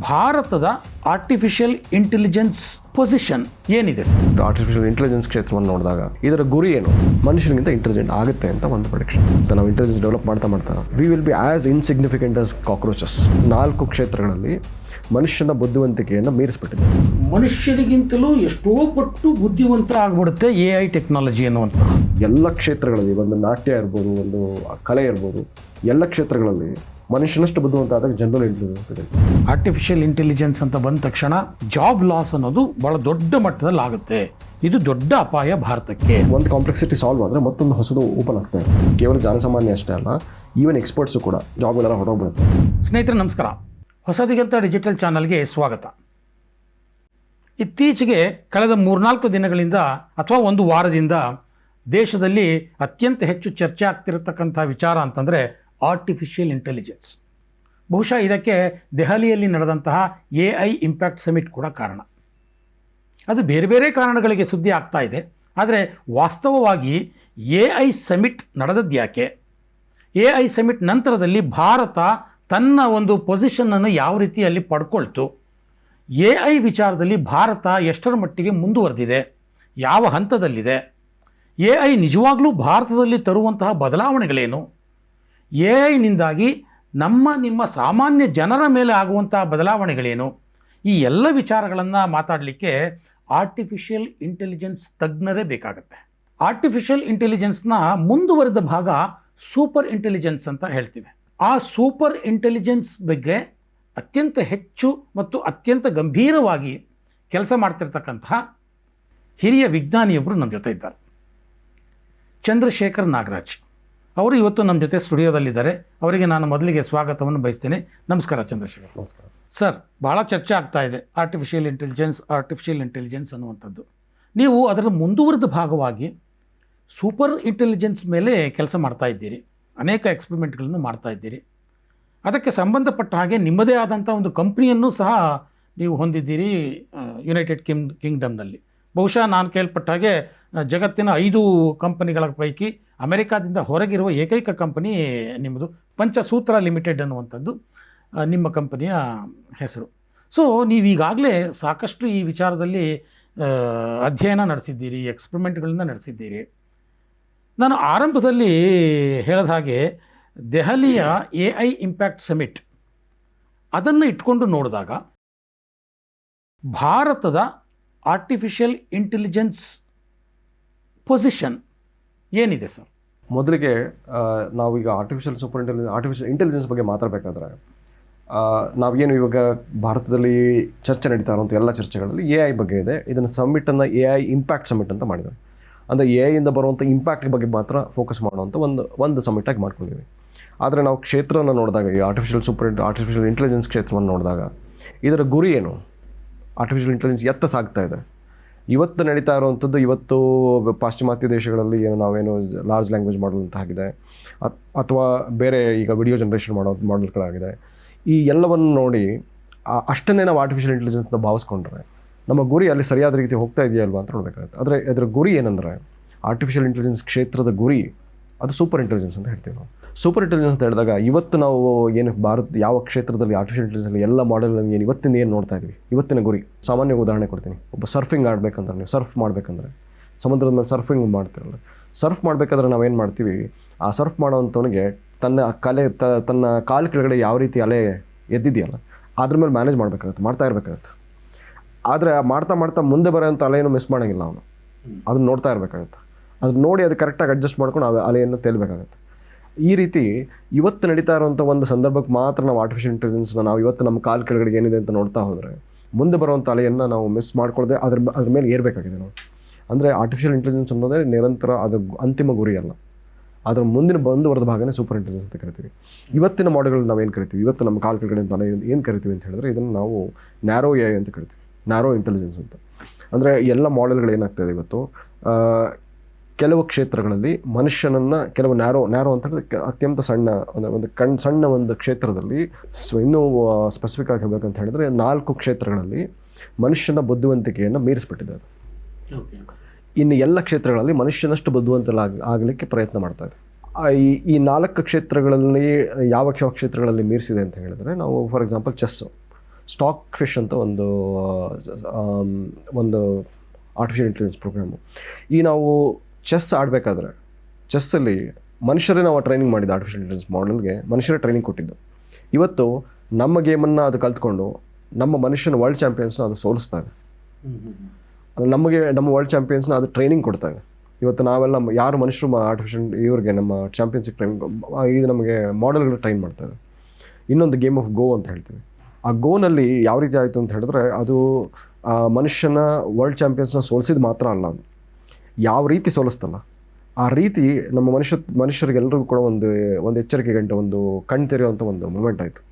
ಭಾರತದ artificial intelligence position ಏನಿದೆ? Artificial intelligence ಕ್ಷೇತ್ರವನ್ನು ನೋಡಿದಾಗ ಇದರ ಗುರಿ ಏನು? ಮನುಷ್ಯನಿಗಿಂತ ಇಂಟೆಲಿಜೆಂಟ್ ಆಗುತ್ತೆ ಅಂತ ಒಂದು ಪ್ರೊಡಿಕ್ಷನ್. ನಾವು ಇಂಟೆಲಿಜೆನ್ಸ್ ಡೆವಲಪ್ ಮಾಡ್ತಾ we will be as insignificant as cockroaches. 4 ಕ್ಷೇತ್ರಗಳಲ್ಲಿ ಮನುಷ್ಯನ ಬುದ್ಧಿವಂತಿಕೆಯನ್ನು ಮೀರಿಸ್ಬಿಟ್ಟಿದೆ. ಮನುಷ್ಯನಿಗಿಂತಲೂ ಎಷ್ಟೋ ಪಟ್ಟು ಬುದ್ಧಿವಂತ ಆಗ್ಬಿಡುತ್ತೆ AI ಟೆಕ್ನಾಲಜಿ ಅನ್ನುವಂಥ ಎಲ್ಲ ಕ್ಷೇತ್ರಗಳಲ್ಲಿ, ಒಂದು ನಾಟ್ಯ ಇರ್ಬೋದು, ಒಂದು ಕಲೆ ಇರ್ಬೋದು, ಎಲ್ಲ ಕ್ಷೇತ್ರಗಳಲ್ಲಿ ಮನುಷ್ಯನಷ್ಟು ಬುದ್ಧಿವಂತ ಆದಾಗ ಜನರಲ್ ಇಂಟೆಲಿಜೆನ್ಸ್ ಇದೆ. ಆರ್ಟಿಫಿಷಿಯಲ್ ಇಂಟೆಲಿಜೆನ್ಸ್ ಅಂತ ಬಂದ ತಕ್ಷಣ ಜಾಬ್ ಲಾಸ್ ಅನ್ನೋದು ಬಹಳ ದೊಡ್ಡ ಮಟ್ಟದಲ್ಲಿ ಆಗುತ್ತೆ. ಇದು ದೊಡ್ಡ ಅಪಾಯ ಭಾರತಕ್ಕೆ. ಒಂದು ಕಾಂಪ್ಲೆಕ್ಸಿಟಿ ಸಾಲ್ವ್ ಆದರೆ ಮತ್ತೊಂದು ಹೊಸದು ಓಪನ್ ಆಗ್ತಾ ಇದೆ. ಕೇವಲ ಜನಸಾಮಾನ್ಯ ಅಷ್ಟೇ ಅಲ್ಲ, ಈವನ್ ಎಕ್ಸ್ಪರ್ಟ್ಸು ಕೂಡ ಜಾಬ್ಗಳೆಲ್ಲ ಹೊರಟೋಗ್ಬಿಡುತ್ತೆ. ಸ್ನೇಹಿತರೆ ನಮಸ್ಕಾರ, ಹೊಸದಿಗಂತ ಡಿಜಿಟಲ್ ಚಾನಲ್ಗೆ ಸ್ವಾಗತ. ಇತ್ತೀಚೆಗೆ ಕಳೆದ 3-4 ದಿನಗಳಿಂದ ಅಥವಾ ಒಂದು ವಾರದಿಂದ ದೇಶದಲ್ಲಿ ಅತ್ಯಂತ ಹೆಚ್ಚು ಚರ್ಚೆ ಆಗ್ತಿರತಕ್ಕಂಥ ವಿಚಾರ ಅಂತಂದರೆ ಆರ್ಟಿಫಿಷಿಯಲ್ ಇಂಟೆಲಿಜೆನ್ಸ್. ಬಹುಶಃ ಇದಕ್ಕೆ ದೆಹಲಿಯಲ್ಲಿ ನಡೆದಂತಹ AI ಇಂಪ್ಯಾಕ್ಟ್ ಸಮಿಟ್ ಕೂಡ ಕಾರಣ. ಅದು ಬೇರೆ ಬೇರೆ ಕಾರಣಗಳಿಗೆ ಸುದ್ದಿ ಆಗ್ತಾ ಇದೆ. ಆದರೆ ವಾಸ್ತವವಾಗಿ AI ಸಮಿಟ್ ನಡೆದದ್ದು ಯಾಕೆ? AI ಸಮಿಟ್ ನಂತರದಲ್ಲಿ ಭಾರತ ತನ್ನ ಒಂದು ಪೊಸಿಷನ್ನನ್ನು ಯಾವ ರೀತಿಯಲ್ಲಿ ಪಡ್ಕೊಳ್ತು? AI ವಿಚಾರದಲ್ಲಿ ಭಾರತ ಎಷ್ಟರ ಮಟ್ಟಿಗೆ ಮುಂದುವರೆದಿದೆ? ಯಾವ ಹಂತದಲ್ಲಿದೆ? AI ನಿಜವಾಗ್ಲೂ ಭಾರತದಲ್ಲಿ ತರುವಂತಹ ಬದಲಾವಣೆಗಳೇನು? AIನಿಂದಾಗಿ ನಿಮ್ಮ ಸಾಮಾನ್ಯ ಜನರ ಮೇಲೆ ಆಗುವಂತಹ ಬದಲಾವಣೆಗಳೇನು? ಈ ಎಲ್ಲ ವಿಚಾರಗಳನ್ನು ಮಾತಾಡಲಿಕ್ಕೆ ಆರ್ಟಿಫಿಷಿಯಲ್ ಇಂಟೆಲಿಜೆನ್ಸ್ ತಜ್ಞರೇ ಬೇಕಾಗುತ್ತೆ. ಆರ್ಟಿಫಿಷಿಯಲ್ ಇಂಟೆಲಿಜೆನ್ಸ್ನ ಮುಂದುವರೆದ ಭಾಗ ಸೂಪರ್ ಇಂಟೆಲಿಜೆನ್ಸ್ ಅಂತ ಹೇಳ್ತೀವಿ. ಆ ಸೂಪರ್ ಇಂಟೆಲಿಜೆನ್ಸ್ ಬಗ್ಗೆ ಅತ್ಯಂತ ಹೆಚ್ಚು ಮತ್ತು ಅತ್ಯಂತ ಗಂಭೀರವಾಗಿ ಕೆಲಸ ಮಾಡ್ತಿರ್ತಕ್ಕಂತಹ ಹಿರಿಯ ವಿಜ್ಞಾನಿಯೊಬ್ಬರು ನಮ್ಮ ಜೊತೆ ಇದ್ದಾರೆ. ಚಂದ್ರಶೇಖರ್ ನಾಗರಾಜ್ ಅವರು ಇವತ್ತು ನಮ್ಮ ಜೊತೆ ಸ್ಟುಡಿಯೋದಲ್ಲಿದ್ದಾರೆ. ಅವರಿಗೆ ನಾನು ಮೊದಲಿಗೆ ಸ್ವಾಗತವನ್ನು ಬಯಸ್ತೇನೆ. ನಮಸ್ಕಾರ ಚಂದ್ರಶೇಖರ್. ನಮಸ್ಕಾರ ಸರ್. ಭಾಳ ಚರ್ಚೆ ಆಗ್ತಾ ಇದೆ ಆರ್ಟಿಫಿಷಿಯಲ್ ಇಂಟೆಲಿಜೆನ್ಸ್ ಅನ್ನುವಂಥದ್ದು. ನೀವು ಅದರ ಮುಂದುವರೆದ ಭಾಗವಾಗಿ ಸೂಪರ್ ಇಂಟೆಲಿಜೆನ್ಸ್ ಮೇಲೆ ಕೆಲಸ ಮಾಡ್ತಾ ಇದ್ದೀರಿ, ಅನೇಕ ಎಕ್ಸ್ಪರಿಮೆಂಟ್ಗಳನ್ನು ಮಾಡ್ತಾ ಇದ್ದೀರಿ. ಅದಕ್ಕೆ ಸಂಬಂಧಪಟ್ಟ ಹಾಗೆ ನಿಮ್ಮದೇ ಆದಂಥ ಒಂದು ಕಂಪ್ನಿಯನ್ನು ಸಹ ನೀವು ಹೊಂದಿದ್ದೀರಿ ಯುನೈಟೆಡ್ ಕಿಂಗ್ಡಮ್ನಲ್ಲಿ. ಬಹುಶಃ ನಾನು ಕೇಳ್ಪಟ್ಟ ಹಾಗೆ ಜಗತ್ತಿನ 5 ಕಂಪನಿಗಳ ಪೈಕಿ ಅಮೆರಿಕಾದಿಂದ ಹೊರಗಿರುವ ಏಕೈಕ ಕಂಪನಿ ನಿಮ್ಮದು. ಪಂಚಸೂತ್ರ ಲಿಮಿಟೆಡ್ ಅನ್ನುವಂಥದ್ದು ನಿಮ್ಮ ಕಂಪನಿಯ ಹೆಸರು. ಸೊ ನೀವೀಗಾಗಲೇ ಸಾಕಷ್ಟು ಈ ವಿಚಾರದಲ್ಲಿ ಅಧ್ಯಯನ ನಡೆಸಿದ್ದೀರಿ, ಎಕ್ಸ್ಪರಿಮೆಂಟ್ಗಳನ್ನ ನಡೆಸಿದ್ದೀರಿ. ನಾನು ಆರಂಭದಲ್ಲಿ ಹೇಳಿದ ಹಾಗೆ ದೆಹಲಿಯ AI ಇಂಪ್ಯಾಕ್ಟ್ ಸಮಿಟ್ ಅದನ್ನು ಇಟ್ಕೊಂಡು ನೋಡಿದಾಗ ಭಾರತದ ಆರ್ಟಿಫಿಷಿಯಲ್ ಇಂಟೆಲಿಜೆನ್ಸ್ ಪೊಸಿಷನ್ ಏನಿದೆ ಸರ್? ಮೊದಲಿಗೆ ನಾವೀಗ ಆರ್ಟಿಫಿಷಿಯಲ್ ಇಂಟೆಲಿಜೆನ್ಸ್ ಬಗ್ಗೆ ಮಾತಾಡಬೇಕಾದ್ರೆ ನಾವೇನು ಇವಾಗ ಭಾರತದಲ್ಲಿ ಚರ್ಚೆ ನಡೀತಾ ಇರುವಂಥ ಎಲ್ಲ ಚರ್ಚೆಗಳಲ್ಲಿ AI ಬಗ್ಗೆ ಇದೆ. ಇದನ್ನು ಸಮ್ಮಿಟನ್ನು AI ಇಂಪ್ಯಾಕ್ಟ್ ಸಮಿಟ್ ಅಂತ ಮಾಡಿದ್ದಾರೆ. ಅಂದರೆ AI ಬರುವಂಥ ಇಂಪ್ಯಾಕ್ಟ್ ಬಗ್ಗೆ ಮಾತ್ರ ಫೋಕಸ್ ಮಾಡುವಂಥ ಒಂದು ಸಮಿಟಾಗಿ ಮಾಡ್ಕೊಂಡಿದ್ದೀವಿ. ಆದರೆ ನಾವು ಕ್ಷೇತ್ರವನ್ನು ನೋಡಿದಾಗ, ಈ ಆರ್ಟಿಫಿಷಿಯಲ್ ಇಂಟೆಲಿಜೆನ್ಸ್ ಕ್ಷೇತ್ರವನ್ನು ನೋಡಿದಾಗ ಇದರ ಗುರಿ ಏನು? ಆರ್ಟಿಫಿಷಿಯಲ್ ಇಂಟೆಲಿಜೆನ್ಸ್ ಎತ್ತ ಸಾಗ್ತಾ ಇದೆ? ಇವತ್ತು ನಡೀತಾ ಇರುವಂಥದ್ದು, ಇವತ್ತು ಪಾಶ್ಚಿಮಾತ್ಯ ದೇಶಗಳಲ್ಲಿ ನಾವೇನು ಲಾರ್ಜ್ ಲ್ಯಾಂಗ್ವೇಜ್ ಮಾಡಲ್ ಅಂತ ಆಗಿದೆ, ಅಥವಾ ಬೇರೆ ಈಗ ವಿಡಿಯೋ ಜನರೇಷನ್ ಮಾಡಲ್ಗಳಾಗಿದೆ. ಈ ಎಲ್ಲವನ್ನು ನೋಡಿ ಅಷ್ಟನ್ನೇ ನಾವು ಆರ್ಟಿಫಿಷಿಯಲ್ ಇಂಟೆಲಿಜೆನ್ಸ್ನ ಭಾವಿಸ್ಕೊಂಡ್ರೆ ನಮ್ಮ ಗುರಿ ಅಲ್ಲಿ ಸರಿಯಾದ ರೀತಿ ಹೋಗ್ತಾ ಇದೆಯಲ್ವಾ ಅಂತ ನೋಡಬೇಕಾಗುತ್ತೆ. ಆದರೆ ಅದರ ಗುರಿ ಏನಂದರೆ, ಆರ್ಟಿಫಿಷಿಯಲ್ ಇಂಟೆಲಿಜೆನ್ಸ್ ಕ್ಷೇತ್ರದ ಗುರಿ ಅದು ಸೂಪರ್ ಇಂಟೆಲಿಜೆನ್ಸ್ ಅಂತ ಹೇಳ್ತೀವಿ ನಾವು. ಸೂಪರ್ ಇಂಟೆಲಿಜೆನ್ಸ್ ಅಂತ ಹೇಳಿದಾಗ ಇವತ್ತು ನಾವು ಏನು ಯಾವ ಕ್ಷೇತ್ರದಲ್ಲಿ ಆರ್ಟಿಫಿಷಿಯಲ್ ಇಂಟೆಲಿಜೆನ್ಸಲ್ಲಿ ಎಲ್ಲ ಮಾಡೆಲ್ಗಳನ್ನು ಏನು ನೋಡ್ತಾ ಇದ್ವಿ, ಇವತ್ತಿನ ಗುರಿ ಸಾಮಾನ್ಯ ಉದಾಹರಣೆ ಕೊಡ್ತೀನಿ. ಒಬ್ಬ ಸರ್ಫಿಂಗ್ ಆಡಬೇಕಂದ್ರೆ, ನೀವು ಸರ್ಫ್ ಮಾಡಬೇಕಂದ್ರೆ ಸಮುದ್ರದ ಮೇಲೆ ಸರ್ಫಿಂಗ್ ಮಾಡ್ತಿರಲ್ಲ, ಸರ್ಫ್ ಮಾಡಬೇಕಾದ್ರೆ ನಾವೇನು ಮಾಡ್ತೀವಿ, ಆ ಸರ್ಫ್ ಮಾಡೋವಂಥವನಿಗೆ ತನ್ನ ಕಾಲು ಕೆಳಗಡೆ ಯಾವ ರೀತಿ ಅಲೆ ಎದ್ದಿದೆಯಲ್ಲ ಅದ್ರ ಮೇಲೆ ಮ್ಯಾನೇಜ್ ಮಾಡ್ತಾ ಇರಬೇಕಾಗತ್ತೆ. ಆದರೆ ಮಾಡ್ತಾ ಮುಂದೆ ಬರೋಂಥ ಅಲೆಯನ್ನು ಮಿಸ್ ಮಾಡೋಂಗಿಲ್ಲ ಅವನು, ಅದನ್ನ ನೋಡ್ತಾ ಇರಬೇಕಾಗತ್ತೆ. ಅದನ್ನ ನೋಡಿ ಅದು ಕರೆಕ್ಟಾಗಿ ಅಡ್ಜಸ್ಟ್ ಮಾಡ್ಕೊಂಡು ಆ ಅಲೆಯನ್ನು ತೇಲ್ಬೇಕಾಗತ್ತೆ. ಈ ರೀತಿ ಇವತ್ತು ನಡೀತಾ ಇರುವಂಥ ಒಂದು ಸಂದರ್ಭಕ್ಕೆ ಮಾತ್ರ ನಾವು ಆರ್ಟಿಫಿಷಿಯಲ್ ಇಂಟೆಲಿಜೆನ್ಸ್ನ ನಾವು ಇವತ್ತು ನಮ್ಮ ಕಾಲು ಕೆಳಗಡೆ ಏನಿದೆ ಅಂತ ನೋಡ್ತಾ ಹೋದರೆ ಮುಂದೆ ಬರುವಂಥ ಅಲೆಯನ್ನು ನಾವು ಮಿಸ್ ಮಾಡ್ಕೊಳ್ಳದೆ ಅದ್ರ ಮೇಲೆ ಏರಬೇಕಾಗಿದೆ ನಾವು. ಅಂದರೆ ಆರ್ಟಿಫಿಷಿಯಲ್ ಇಂಟೆಲಿಜೆನ್ಸ್ ಅನ್ನೋದೇ ನಿರಂತರ, ಅದು ಅಂತಿಮ ಗುರಿ ಅಲ್ಲ. ಅದರ ಮುಂದಿನ ಭಾಗನೇ ಸೂಪರ್ ಇಂಟೆಲಿಜೆನ್ಸ್ ಅಂತ ಕರಿತೀವಿ. ಇವತ್ತಿನ ಮಾಡೆಲ್ಗಳು ನಾವು ಏನು ಕರಿತೀವಿ, ಇವತ್ತು ನಮ್ಮ ಕಾಲು ಕೆಳಗಡೆ ಅಂತ ಏನು ಕರಿತೀವಿ ಅಂತ ಹೇಳಿದ್ರೆ ಇದನ್ನು ನಾವು ನ್ಯಾರೋ AI ಅಂತ ಕರಿತೀವಿ, ನ್ಯಾರೋ ಇಂಟೆಲಿಜೆನ್ಸ್ ಅಂತ. ಅಂದರೆ ಎಲ್ಲ ಮಾಡೆಲ್ಗಳು ಏನಾಗ್ತಾಯಿದೆ ಇವತ್ತು, ಕೆಲವು ಕ್ಷೇತ್ರಗಳಲ್ಲಿ ಮನುಷ್ಯನನ್ನು ಕೆಲವು ನ್ಯಾರೋ ಅಂತ ಹೇಳಿದ್ರೆ ಅತ್ಯಂತ ಸಣ್ಣ ಒಂದು ಕ್ಷೇತ್ರದಲ್ಲಿ, ಇನ್ನೂ ಸ್ಪೆಸಿಫಿಕ್ ಆಗಿ ಹೇಳಬೇಕಂತ ಹೇಳಿದ್ರೆ 4 ಕ್ಷೇತ್ರಗಳಲ್ಲಿ ಮನುಷ್ಯನ ಬುದ್ಧಿವಂತಿಕೆಯನ್ನು ಮೀರಿಸ್ಬಿಟ್ಟಿದೆ ಅದು. ಇನ್ನು ಎಲ್ಲ ಕ್ಷೇತ್ರಗಳಲ್ಲಿ ಮನುಷ್ಯನಷ್ಟು ಆಗಲಿಕ್ಕೆ ಪ್ರಯತ್ನ ಮಾಡ್ತಾ ಇದೆ. ಈ 4 ಕ್ಷೇತ್ರಗಳಲ್ಲಿ ಯಾವ ಕ್ಷೇತ್ರಗಳಲ್ಲಿ ಮೀರಿಸಿದೆ ಅಂತ ಹೇಳಿದ್ರೆ, ನಾವು for example chess. Stock fish ಅಂತ ಒಂದು ಆರ್ಟಿಫಿಷಿಯಲ್ ಇಂಟೆಲಿಜೆನ್ಸ್ ಪ್ರೋಗ್ರಾಮು. ಈ ನಾವು ಚೆಸ್ ಆಡಬೇಕಾದ್ರೆ ಚೆಸ್ಸಲ್ಲಿ ಮನುಷ್ಯರೇ ನಾವು ಟ್ರೈನಿಂಗ್ ಮಾಡಿದ್ದು, ಆರ್ಟಿಫಿಷಿಯಲ್ ಇಂಟೆಲಿಜೆನ್ಸ್ ಮಾಡೆಲ್ಗೆ ಮನುಷ್ಯರೇ ಟ್ರೈನಿಂಗ್ ಕೊಟ್ಟಿದ್ದು. ಇವತ್ತು ನಮ್ಮ ಗೇಮನ್ನು ಅದು ಕಲ್ತ್ಕೊಂಡು ನಮ್ಮ ಮನುಷ್ಯನ ವರ್ಲ್ಡ್ ಚಾಂಪಿಯನ್ಸ್ನ ಅದು ಸೋಲಿಸ್ತಾ ಇದೆ. ನಮ್ಮ ವರ್ಲ್ಡ್ ಚಾಂಪಿಯನ್ಸ್ನ ಅದು ಟ್ರೈನಿಂಗ್ ಕೊಡ್ತಾ ಇದೆ. ಇವತ್ತು ನಾವೆಲ್ಲ ಯಾರು ಮನುಷ್ಯರು ಆರ್ಟಿಫಿಷಿಯಲ್ ಇವ್ರಿಗೆ ನಮ್ಮ ಚಾಂಪಿಯನ್ಸಿಗೆ ಟ್ರೈನಿಂಗ್ ಇದು ನಮಗೆ ಮಾಡೆಲ್ಗಳು ಟ್ರೈನ್ ಮಾಡ್ತಾ ಇದೆ. ಇನ್ನೊಂದು ಗೇಮ್ ಆಫ್ ಗೋ ಅಂತ ಹೇಳ್ತೀವಿ. ಆ ಗೋನಲ್ಲಿ ಯಾವ ರೀತಿ ಆಯಿತು ಅಂತ ಹೇಳಿದ್ರೆ ಅದು ಮನುಷ್ಯನ ವರ್ಲ್ಡ್ ಚಾಂಪಿಯನ್ಸ್ನ ಸೋಲಿಸಿದ ಮಾತ್ರ ಅಲ್ಲ, ಅದು ಯಾವ ರೀತಿ ಸೋಲಿಸ್ತಲ್ಲ ಆ ರೀತಿ ನಮ್ಮ ಮನುಷ್ಯರಿಗೆಲ್ಲರಿಗೂ ಕೂಡ ಒಂದು ಎಚ್ಚರಿಕೆ ಗಂಟೆ, ಒಂದು ಕಣ್ ತೆರೆಯುವಂಥ ಒಂದು ಮೂಮೆಂಟ್ ಆಯಿತು.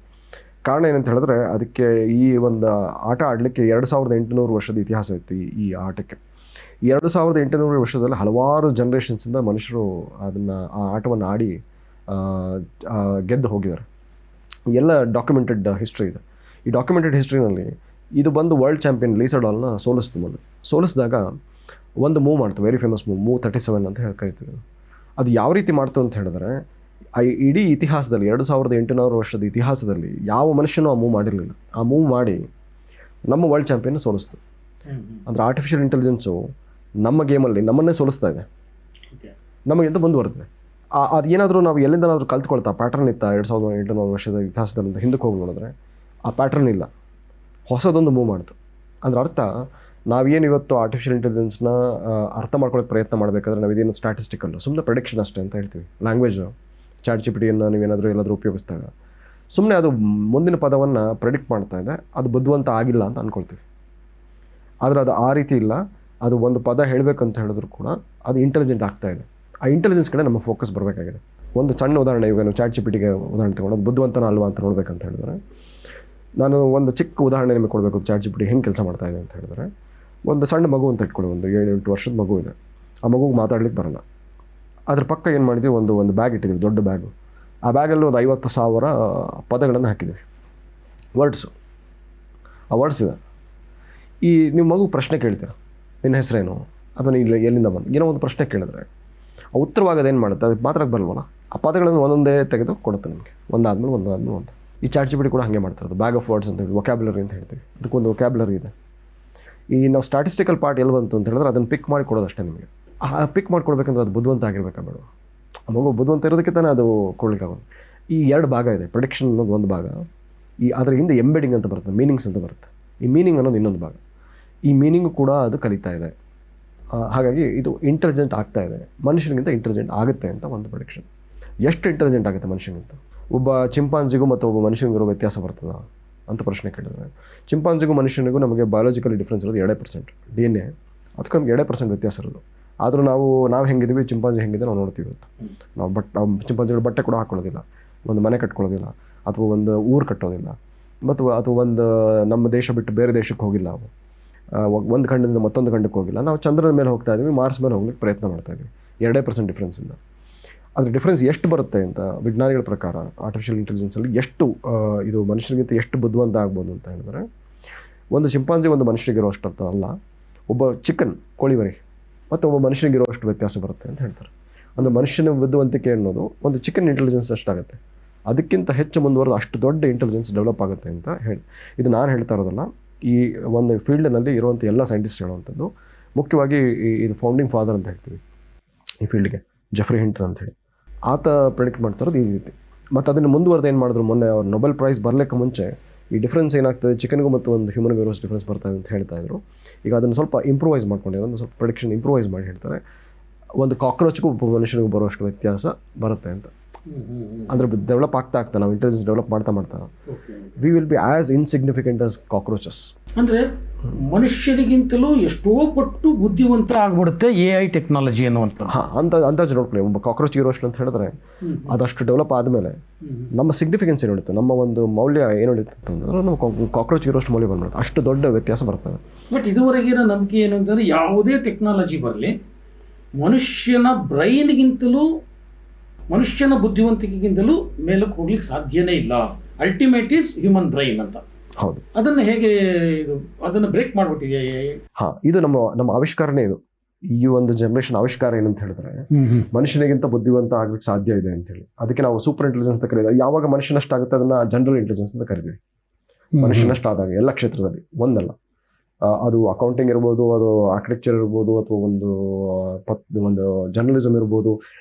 ಕಾರಣ ಏನಂತ ಹೇಳಿದ್ರೆ ಅದಕ್ಕೆ ಈ ಒಂದು ಆಟ ಆಡಲಿಕ್ಕೆ 2800 ವರ್ಷದ ಇತಿಹಾಸ ಇತ್ತು ಈ ಆಟಕ್ಕೆ. 2800 ವರ್ಷದಲ್ಲಿ ಹಲವಾರು ಜನ್ರೇಷನ್ಸಿಂದ ಮನುಷ್ಯರು ಆ ಆಟವನ್ನು ಆಡಿ ಗೆದ್ದು ಹೋಗಿದ್ದಾರೆ. ಎಲ್ಲ ಡಾಕ್ಯುಮೆಂಟೆಡ್ ಹಿಸ್ಟ್ರಿ ಇದೆ. ಈ ಡಾಕ್ಯುಮೆಂಟೆಡ್ ಹಿಸ್ಟ್ರಿನಲ್ಲಿ ಇದು ಬಂದು ವರ್ಲ್ಡ್ ಚಾಂಪಿಯನ್ ಲೀ ಸೆಡಾಲ್ನ ಸೋಲಿಸಿದಾಗ ಒಂದು ಮೂವ್ ಮಾಡ್ತು, ವೆರಿ ಫೇಮಸ್ ಮೂವ್ 37 ಅಂತ ಕರಿತೀವಿ. ಅದು ಯಾವ ರೀತಿ ಮಾಡ್ತು ಅಂತ ಹೇಳಿದ್ರೆ ಇಡೀ ಇತಿಹಾಸದಲ್ಲಿ 2800 ವರ್ಷದ ಇತಿಹಾಸದಲ್ಲಿ ಯಾವ ಮನುಷ್ಯನೂ ಆ ಮೂವ್ ಮಾಡಿರಲಿಲ್ಲ. ಆ ಮೂವ್ ಮಾಡಿ ನಮ್ಮ ವರ್ಲ್ಡ್ ಚಾಂಪಿಯನ್ ಸೋಲಿಸ್ತು. ಅಂದರೆ ಆರ್ಟಿಫಿಷಿಯಲ್ ಇಂಟೆಲಿಜೆನ್ಸು ನಮ್ಮ ಗೇಮಲ್ಲಿ ನಮ್ಮನ್ನೇ ಸೋಲಿಸ್ತಾ ಇದೆ, ನಮಗಿಂತ ಮುಂದುವರೆದಿದೆ. ಅದೇನಾದರೂ ನಾವು ಎಲ್ಲಿಂದನಾದರೂ ಕಲ್ತ್ಕೊಳ್ತಾ ಪ್ಯಾಟರ್ನ್ ಇತ್ತ 2800 ವರ್ಷದ ಇತಿಹಾಸದಲ್ಲಿ ಹಿಂದಕ್ಕೆ ಹೋಗಿ ನೋಡಿದ್ರೆ ಆ ಪ್ಯಾಟರ್ನ್ ಇಲ್ಲ, ಹೊಸದೊಂದು ಮೂವ್ ಮಾಡ್ತು. ಅದರ ಅರ್ಥ ನಾವೇನು ಇವತ್ತು ಆರ್ಟಿಫಿಷಿಯಲ್ ಇಂಟೆಲಿಜೆನ್ಸ್ನ ಅರ್ಥ ಮಾಡ್ಕೊಳ್ಳೋಕೆ ಪ್ರಯತ್ನ ಮಾಡಬೇಕಾದ್ರೆ ನಾವು ಇದೇನು ಸ್ಟ್ಯಾಟಿಸ್ಟಿಕಲ್ಲು ಸುಮ್ಮನೆ ಪ್ರೆಡಿಕ್ಷನ್ ಅಷ್ಟೇ ಅಂತ ಹೇಳ್ತೀವಿ. ಲ್ಯಾಂಗ್ವೇಜ್ ಚಾಟ್ ಜಿಪಿಟಿಯನ್ನು ನೀವೇನಾದರೂ ಉಪಯೋಗಿಸಿದಾಗ ಸುಮ್ಮನೆ ಅದು ಮುಂದಿನ ಪದವನ್ನು ಪ್ರೆಡಿಕ್ಟ್ ಮಾಡ್ತಾ ಇದೆ, ಅದು ಬುದ್ಧಿವಂತ ಆಗಿಲ್ಲ ಅಂತ ಅಂದ್ಕೊಳ್ತೀವಿ. ಆದರೆ ಅದು ಆ ರೀತಿ ಇಲ್ಲ. ಅದು ಒಂದು ಪದ ಹೇಳಬೇಕಂತ ಹೇಳಿದ್ರು ಕೂಡ ಅದು ಇಂಟೆಲಿಜೆಂಟ್ ಆಗ್ತಾ ಇದೆ. ಆ ಇಂಟೆಲಿಜೆನ್ಸ್ ಕಡೆ ನಮ್ಮ ಫೋಕಸ್ ಬರಬೇಕಾಗಿದೆ. ಒಂದು ಸಣ್ಣ ಉದಾಹರಣೆ, ಇವಾಗ ನಾವು ಚಾಟ್ ಜಿಪಿಟಿಗೆ ಉದಾಹರಣೆ ತಗೊಂಡು ಅದು ಬುದ್ಧಿವಂತನ ಅಲ್ವಾ ಅಂತ ನೋಡ್ಬೇಕಂತ ಹೇಳಿದ್ರೆ, ನಾನು ಒಂದು ಚಿಕ್ಕ ಉದಾಹರಣೆ ನಿಮಗೆ ಕೊಡಬೇಕು ಚಾಟ್ ಜಿಪಿಟಿ ಹೆಂಗೆ ಕೆಲಸ ಮಾಡ್ತಾ ಇದೆ ಅಂತ ಹೇಳಿದ್ರೆ, ಒಂದು ಸಣ್ಣ ಮಗು ಅಂತ ಇಟ್ಕೊಳ್ಳಿ, ಒಂದು 7-8 ವರ್ಷದ ಮಗು ಇದೆ. ಆ ಮಗುಗೆ ಮಾತಾಡ್ಲಿಕ್ಕೆ ಬರಲ್ಲ. ಅದ್ರ ಪಕ್ಕ ಏನು ಮಾಡಿದ್ವಿ, ಒಂದು ಬ್ಯಾಗ್ ಇಟ್ಟಿದ್ದೀವಿ, ದೊಡ್ಡ ಬ್ಯಾಗು. ಆ ಬ್ಯಾಗಲ್ಲಿ ಒಂದು 50,000 ಪದಗಳನ್ನು ಹಾಕಿದ್ದೀವಿ, ವರ್ಡ್ಸು. ಆ ವರ್ಡ್ಸ್ ಇದೆ. ನೀವು ಮಗು ಪ್ರಶ್ನೆ ಕೇಳ್ತೀರ, ನಿನ್ನ ಹೆಸರೇನು ಅಥವಾ ಇಲ್ಲ ಎಲ್ಲಿಂದ ಬಂದು ಏನೋ ಒಂದು ಪ್ರಶ್ನೆ ಕೇಳಿದ್ರೆ ಆ ಉತ್ತರವಾಗೋದು ಏನು ಮಾಡುತ್ತೆ, ಅದಕ್ಕೆ ಮಾತ್ರಕ್ಕೆ ಬರಲ್ವಲ್ಲ, ಆ ಪದಗಳನ್ನು ಒಂದೊಂದೇ ತೆಗೆದು ಕೊಡುತ್ತೆ ನಿಮಗೆ, ಒಂದಾದ್ಮೇಲೆ ಒಂದು. ಈ ಚಾಟ್ ಜಿಪಿಟಿ ಕೂಡ ಹಾಗೆ ಮಾಡ್ತಿರೋದು. ಬ್ಯಾಗ್ ಆಫ್ ವರ್ಡ್ಸ್ ಅಂತ ಹೇಳಿ ವೊಕ್ಯಾಬ್ಯುಲರಿ ಅಂತ ಹೇಳ್ತೀವಿ, ಅದಕ್ಕೊಂದು ವೊಕ್ಯಾಬ್ಯುಲರಿ ಇದೆ. ಈ ನಾವು ಸ್ಟ್ಯಾಟಿಸ್ಟಿಕಲ್ ಪಾರ್ಟ್ ಎಲ್ಲಿ ಬಂತು ಅಂತ ಹೇಳಿದ್ರೆ ಅದನ್ನು ಪಿಕ್ ಮಾಡಿ ಕೊಡೋದು ಅಷ್ಟೇ ನಿಮಗೆ. ಆ ಪಿಕ್ ಮಾಡಿ ಕೊಡಬೇಕಂದ್ರೆ ಅದು ಬುದ್ಧಿವಂತ ಆಗಿರ್ಬೇಕಾ ಬೇಡ, ಆ ಮಗು ಬುದ್ಧಿವಂತ ಇರೋದಕ್ಕೆ ತಾನೇ ಅದು ಕೊಡ್ಲಿಕ್ಕಾಗೋದು. ಈ 2 ಭಾಗ ಇದೆ, ಪ್ರೊಡಿಕ್ಷನ್ ಅನ್ನೋದು ಒಂದು ಭಾಗ, ಅದರ ಹಿಂದೆ ಎಂಬೆಡಿಂಗ್ ಅಂತ ಬರುತ್ತೆ, ಮೀನಿಂಗ್ಸ್ ಅಂತ ಬರುತ್ತೆ. ಈ ಮೀನಿಂಗ್ ಅನ್ನೋದು ಇನ್ನೊಂದು ಭಾಗ. ಈ ಮೀನಿಂಗು ಕೂಡ ಅದು ಕಲಿತಾ ಇದೆ. ಹಾಗಾಗಿ ಇದು ಇಂಟೆಲಿಜೆಂಟ್ ಆಗ್ತಾ ಇದೆ, ಮನುಷ್ಯನಿಗಿಂತ ಇಂಟೆಲಿಜೆಂಟ್ ಆಗುತ್ತೆ ಅಂತ ಒಂದು ಪ್ರೊಡಿಕ್ಷನ್. ಎಷ್ಟು ಇಂಟೆಲಿಜೆಂಟ್ ಆಗುತ್ತೆ ಮನುಷ್ಯನಿಗಿಂತ? ಒಬ್ಬ ಚಿಂಪಾಂಜಿಗೂ ಮತ್ತು ಒಬ್ಬ ಮನುಷ್ಯನಿಗಿರೋ ವ್ಯತ್ಯಾಸ ಬರ್ತದ ಅಂತ ಪ್ರಶ್ನೆ ಕೇಳಿದ್ರೆ, ಚಿಂಪಾಂಜಿಗೂ ಮನುಷ್ಯನಿಗೂ ನಮಗೆ ಬಯಾಲಜಿಕಲಿ ಡಿಫ್ರೆನ್ಸ್ ಇರೋದು 2% DNA, ಅದಕ್ಕೆ ನಮ್ಗೆ 2% ವ್ಯತ್ಯಾಸ ಇರೋದು. ಆದರೂ ನಾವು ಹೆಂಗಿದ್ದೀವಿ, ಚಿಂಪಾಂಜಿ ಹೆಂಗಿದೆ ನಾವು ನೋಡ್ತೀವಿ. ಇವತ್ತು ನಾವು ಚಿಂಪಾಂಜಿಗಳು ಬಟ್ಟೆ ಕೂಡ ಹಾಕೊಳ್ಳೋದಿಲ್ಲ, ಒಂದು ಮನೆ ಕಟ್ಕೊಳ್ಳೋದಿಲ್ಲ, ಅಥವಾ ಒಂದು ಊರು ಕಟ್ಟೋದಿಲ್ಲ, ಅಥವಾ ಒಂದು ನಮ್ಮ ದೇಶ ಬಿಟ್ಟು ಬೇರೆ ದೇಶಕ್ಕೆ ಹೋಗಿಲ್ಲ. ಅವು ಒಂದು ಖಂಡದಿಂದ ಮತ್ತೊಂದು ಖಂಡಕ್ಕೆ ಹೋಗಿಲ್ಲ. ನಾವು ಚಂದ್ರನ ಮೇಲೆ ಹೋಗ್ತಾ ಇದ್ದೀವಿ, ಮಾರ್ಸ್ ಮೇಲೆ ಹೋಗ್ಲಿಕ್ಕೆ ಪ್ರಯತ್ನ ಮಾಡ್ತಾ ಇದ್ದೀವಿ. 2% ಡಿಫ್ರೆನ್ಸಿಂದ. ಅದ್ರ ಡಿಫ್ರೆನ್ಸ್ ಎಷ್ಟು ಬರುತ್ತೆ ಅಂತ ವಿಜ್ಞಾನಿಗಳ ಪ್ರಕಾರ ಆರ್ಟಿಫಿಷಿಯಲ್ ಇಂಟೆಲಿಜೆನ್ಸಲ್ಲಿ ಇದು ಮನುಷ್ಯನಿಗಿಂತ ಎಷ್ಟು ಬುದ್ಧಿವಂತ ಆಗ್ಬೋದು ಅಂತ ಹೇಳಿದ್ರೆ, ಒಂದು ಚಿಂಪಾಂಜಿ ಒಂದು ಮನುಷ್ಯನಿಗಿರೋ ಅಷ್ಟು ಅಲ್ಲ, ಒಬ್ಬ ಚಿಕನ್ ಕೋಳಿಮರಿ ಮತ್ತು ಒಬ್ಬ ಮನುಷ್ಯನಿಗಿರೋ ಅಷ್ಟು ವ್ಯತ್ಯಾಸ ಬರುತ್ತೆ ಅಂತ ಹೇಳ್ತಾರೆ. ಒಂದು ಮನುಷ್ಯನ ಬುದ್ಧಿವಂತಿಕೆ ಅನ್ನೋದು ಒಂದು ಚಿಕನ್ ಇಂಟೆಲಿಜೆನ್ಸ್ ಅಷ್ಟಾಗುತ್ತೆ, ಅದಕ್ಕಿಂತ ಹೆಚ್ಚು ಮುಂದುವರೆದು ಅಷ್ಟು ದೊಡ್ಡ ಇಂಟೆಲಿಜೆನ್ಸ್ ಡೆವಲಪ್ ಆಗುತ್ತೆ ಅಂತ ಹೇಳಿ, ಇದು ನಾನು ಹೇಳ್ತಾ ಇರೋದಲ್ಲ, ಈ ಒಂದು ಫೀಲ್ಡ್ನಲ್ಲಿ ಇರುವಂಥ ಎಲ್ಲ ಸೈಂಟಿಸ್ಟ್ ಹೇಳುವಂಥದ್ದು. ಮುಖ್ಯವಾಗಿ ಇದು ಫೌಂಡಿಂಗ್ ಫಾದರ್ ಅಂತ ಹೇಳ್ತೀವಿ ಈ ಫೀಲ್ಡ್ಗೆ, ಜೆಫ್ರಿ ಹಿಂಟರ್ ಅಂತೇಳಿ. ಆತ ಪ್ರೆಡಿಕ್ಟ್ ಮಾಡ್ತಾರೋದು ಈ ರೀತಿ. ಮತ್ತು ಅದನ್ನು ಮುಂದುವರೆದು ಏನು ಮಾಡಿದ್ರು, ಮೊನ್ನೆ ಅವ್ರು ನೊಬೆಲ್ ಪ್ರೈಸ್ ಬರಲಿಕ್ಕೆ ಮುಂಚೆ ಈ ಡಿಫ್ರೆನ್ಸ್ ಏನಾಗ್ತದೆ ಚಿಕನ್ಗೂ ಮತ್ತು ಒಂದು ಹ್ಯೂಮನ್ಗೂ ಇರೋಷ್ಟು ಡಿಫ್ರೆನ್ಸ್ ಬರ್ತಾಯಿದೆ ಅಂತ ಹೇಳ್ತಾಯಿದ್ರು. ಈಗ ಅದನ್ನು ಸ್ವಲ್ಪ ಇಂಪ್ರೂವೈಸ್ ಮಾಡ್ಕೊಂಡಿರೋ, ಒಂದು ಸ್ವಲ್ಪ ಪ್ರೆಡಿಕ್ಷನ್ ಇಂಪ್ರೂವೈಸ್ ಮಾಡಿ ಹೇಳ್ತಾರೆ, ಒಂದು ಕಾಕ್ರೋಚ್ಗೂ ಒಬ್ಬ ಮನುಷ್ಯನಿಗೂ ಬರೋಷ್ಟು ವ್ಯತ್ಯಾಸ ಬರುತ್ತೆ ಅಂತ. ಅಂದರೆ ಡೆವಲಪ್ ಆಗ್ತಾ ನಾವು ಇಂಟೆಲಿಜೆನ್ಸ್ ಡೆವಲಪ್ ಮಾಡ್ತಾ we will be as insignificant as cockroaches. ಅಂದರೆ ಮನುಷ್ಯನಿಗಿಂತಲೂ ಎಷ್ಟೋ ಪಟ್ಟು ಬುದ್ಧಿವಂತ ಆಗ್ಬಿಡುತ್ತೆ AI ಟೆಕ್ನಾಲಜಿ ಅನ್ನುವಂಥ. ಅಂದಾಜು ನೋಡ್ಕೊಳ್ಳಿ, ಒಬ್ಬ ಕಾಕ್ರೋಚ್ ಇರೋಷ್ಟು ಅಂತ ಹೇಳಿದ್ರೆ ಅದಷ್ಟು ಡೆವಲಪ್ ಆದಮೇಲೆ ನಮ್ಮ ಸಿಗ್ನಿಫಿಕೆನ್ಸ್ ಏನು ಹಿಡಿಯುತ್ತೆ, ನಮ್ಮ ಒಂದು ಮೌಲ್ಯ ಏನು ಹಿಡಿಯುತ್ತೆ ಅಂತಂದ್ರೆ ನಮ್ಮ ಕಾಕ್ರೋಚ್ ಇರೋಷ್ಟು ಮೌಲ್ಯ ಬಂದ್ಬಿಡುತ್ತೆ, ಅಷ್ಟು ದೊಡ್ಡ ವ್ಯತ್ಯಾಸ ಬರ್ತದೆ. ಬಟ್ ಇದುವರೆಗಿನ ನಂಬಿಕೆ ಏನು ಅಂತಂದರೆ, ಯಾವುದೇ ಟೆಕ್ನಾಲಜಿ ಬರಲಿ ಮನುಷ್ಯನ ಬ್ರೈನ್ಗಿಂತಲೂ ಮನುಷ್ಯನ ಬುದ್ಧಿವಂತಿಕೆಗಿಂತಲೂ ಮೇಲಕ್ಕೆ ಹೋಗ್ಲಿಕ್ಕೆ ಸಾಧ್ಯನೇ ಇಲ್ಲ. ಅಲ್ಟಿಮೇಟ್ ಈಸ್ ಹ್ಯೂಮನ್ ಬ್ರೈನ್ ಅಂತ. ಹೌದು. ಅದನ್ನು ಹೇಗೆ ಅದನ್ನು ಬ್ರೇಕ್ ಮಾಡಿಬಿಟ್ಟಿದೆ? ಇದು ನಮ್ಮ ಆವಿಷ್ಕಾರನೇ. ಇದು ಈ ಒಂದು ಜನರೇಷನ್ ಆವಿಷ್ಕಾರ ಏನಂತ ಹೇಳಿದ್ರೆ, ಮನುಷ್ಯನಿಗಿಂತ ಬುದ್ಧಿವಂತ ಆಗ್ಲಿಕ್ಕೆ ಸಾಧ್ಯ ಇದೆ ಅಂತ ಹೇಳಿ. ಅದಕ್ಕೆ ನಾವು ಸೂಪರ್ ಇಂಟೆಲಿಜೆನ್ಸ್ ಅಂತ ಕರೀತೀವಿ. ಯಾವಾಗ ಮನುಷ್ಯನಷ್ಟಾಗುತ್ತೆ ಅದನ್ನ ಜನರಲ್ ಇಂಟೆಲಿಜೆನ್ಸ್ ಅಂತ ಕರಿತೀವಿ. ಮನುಷ್ಯನಷ್ಟು ಆದಾಗ ಎಲ್ಲ ಕ್ಷೇತ್ರದಲ್ಲಿ ಒಂದಲ್ಲ. ಅದು ಅಕೌಂಟಿಂಗ್ ಇರ್ಬೋದು, ಅದು ಆರ್ಕಿಟೆಕ್ಚರ್ ಇರ್ಬೋದು, ಅಥವಾ ಒಂದು ಜರ್ನಲಿಸಮ್ ಇರ್ಬೋದು,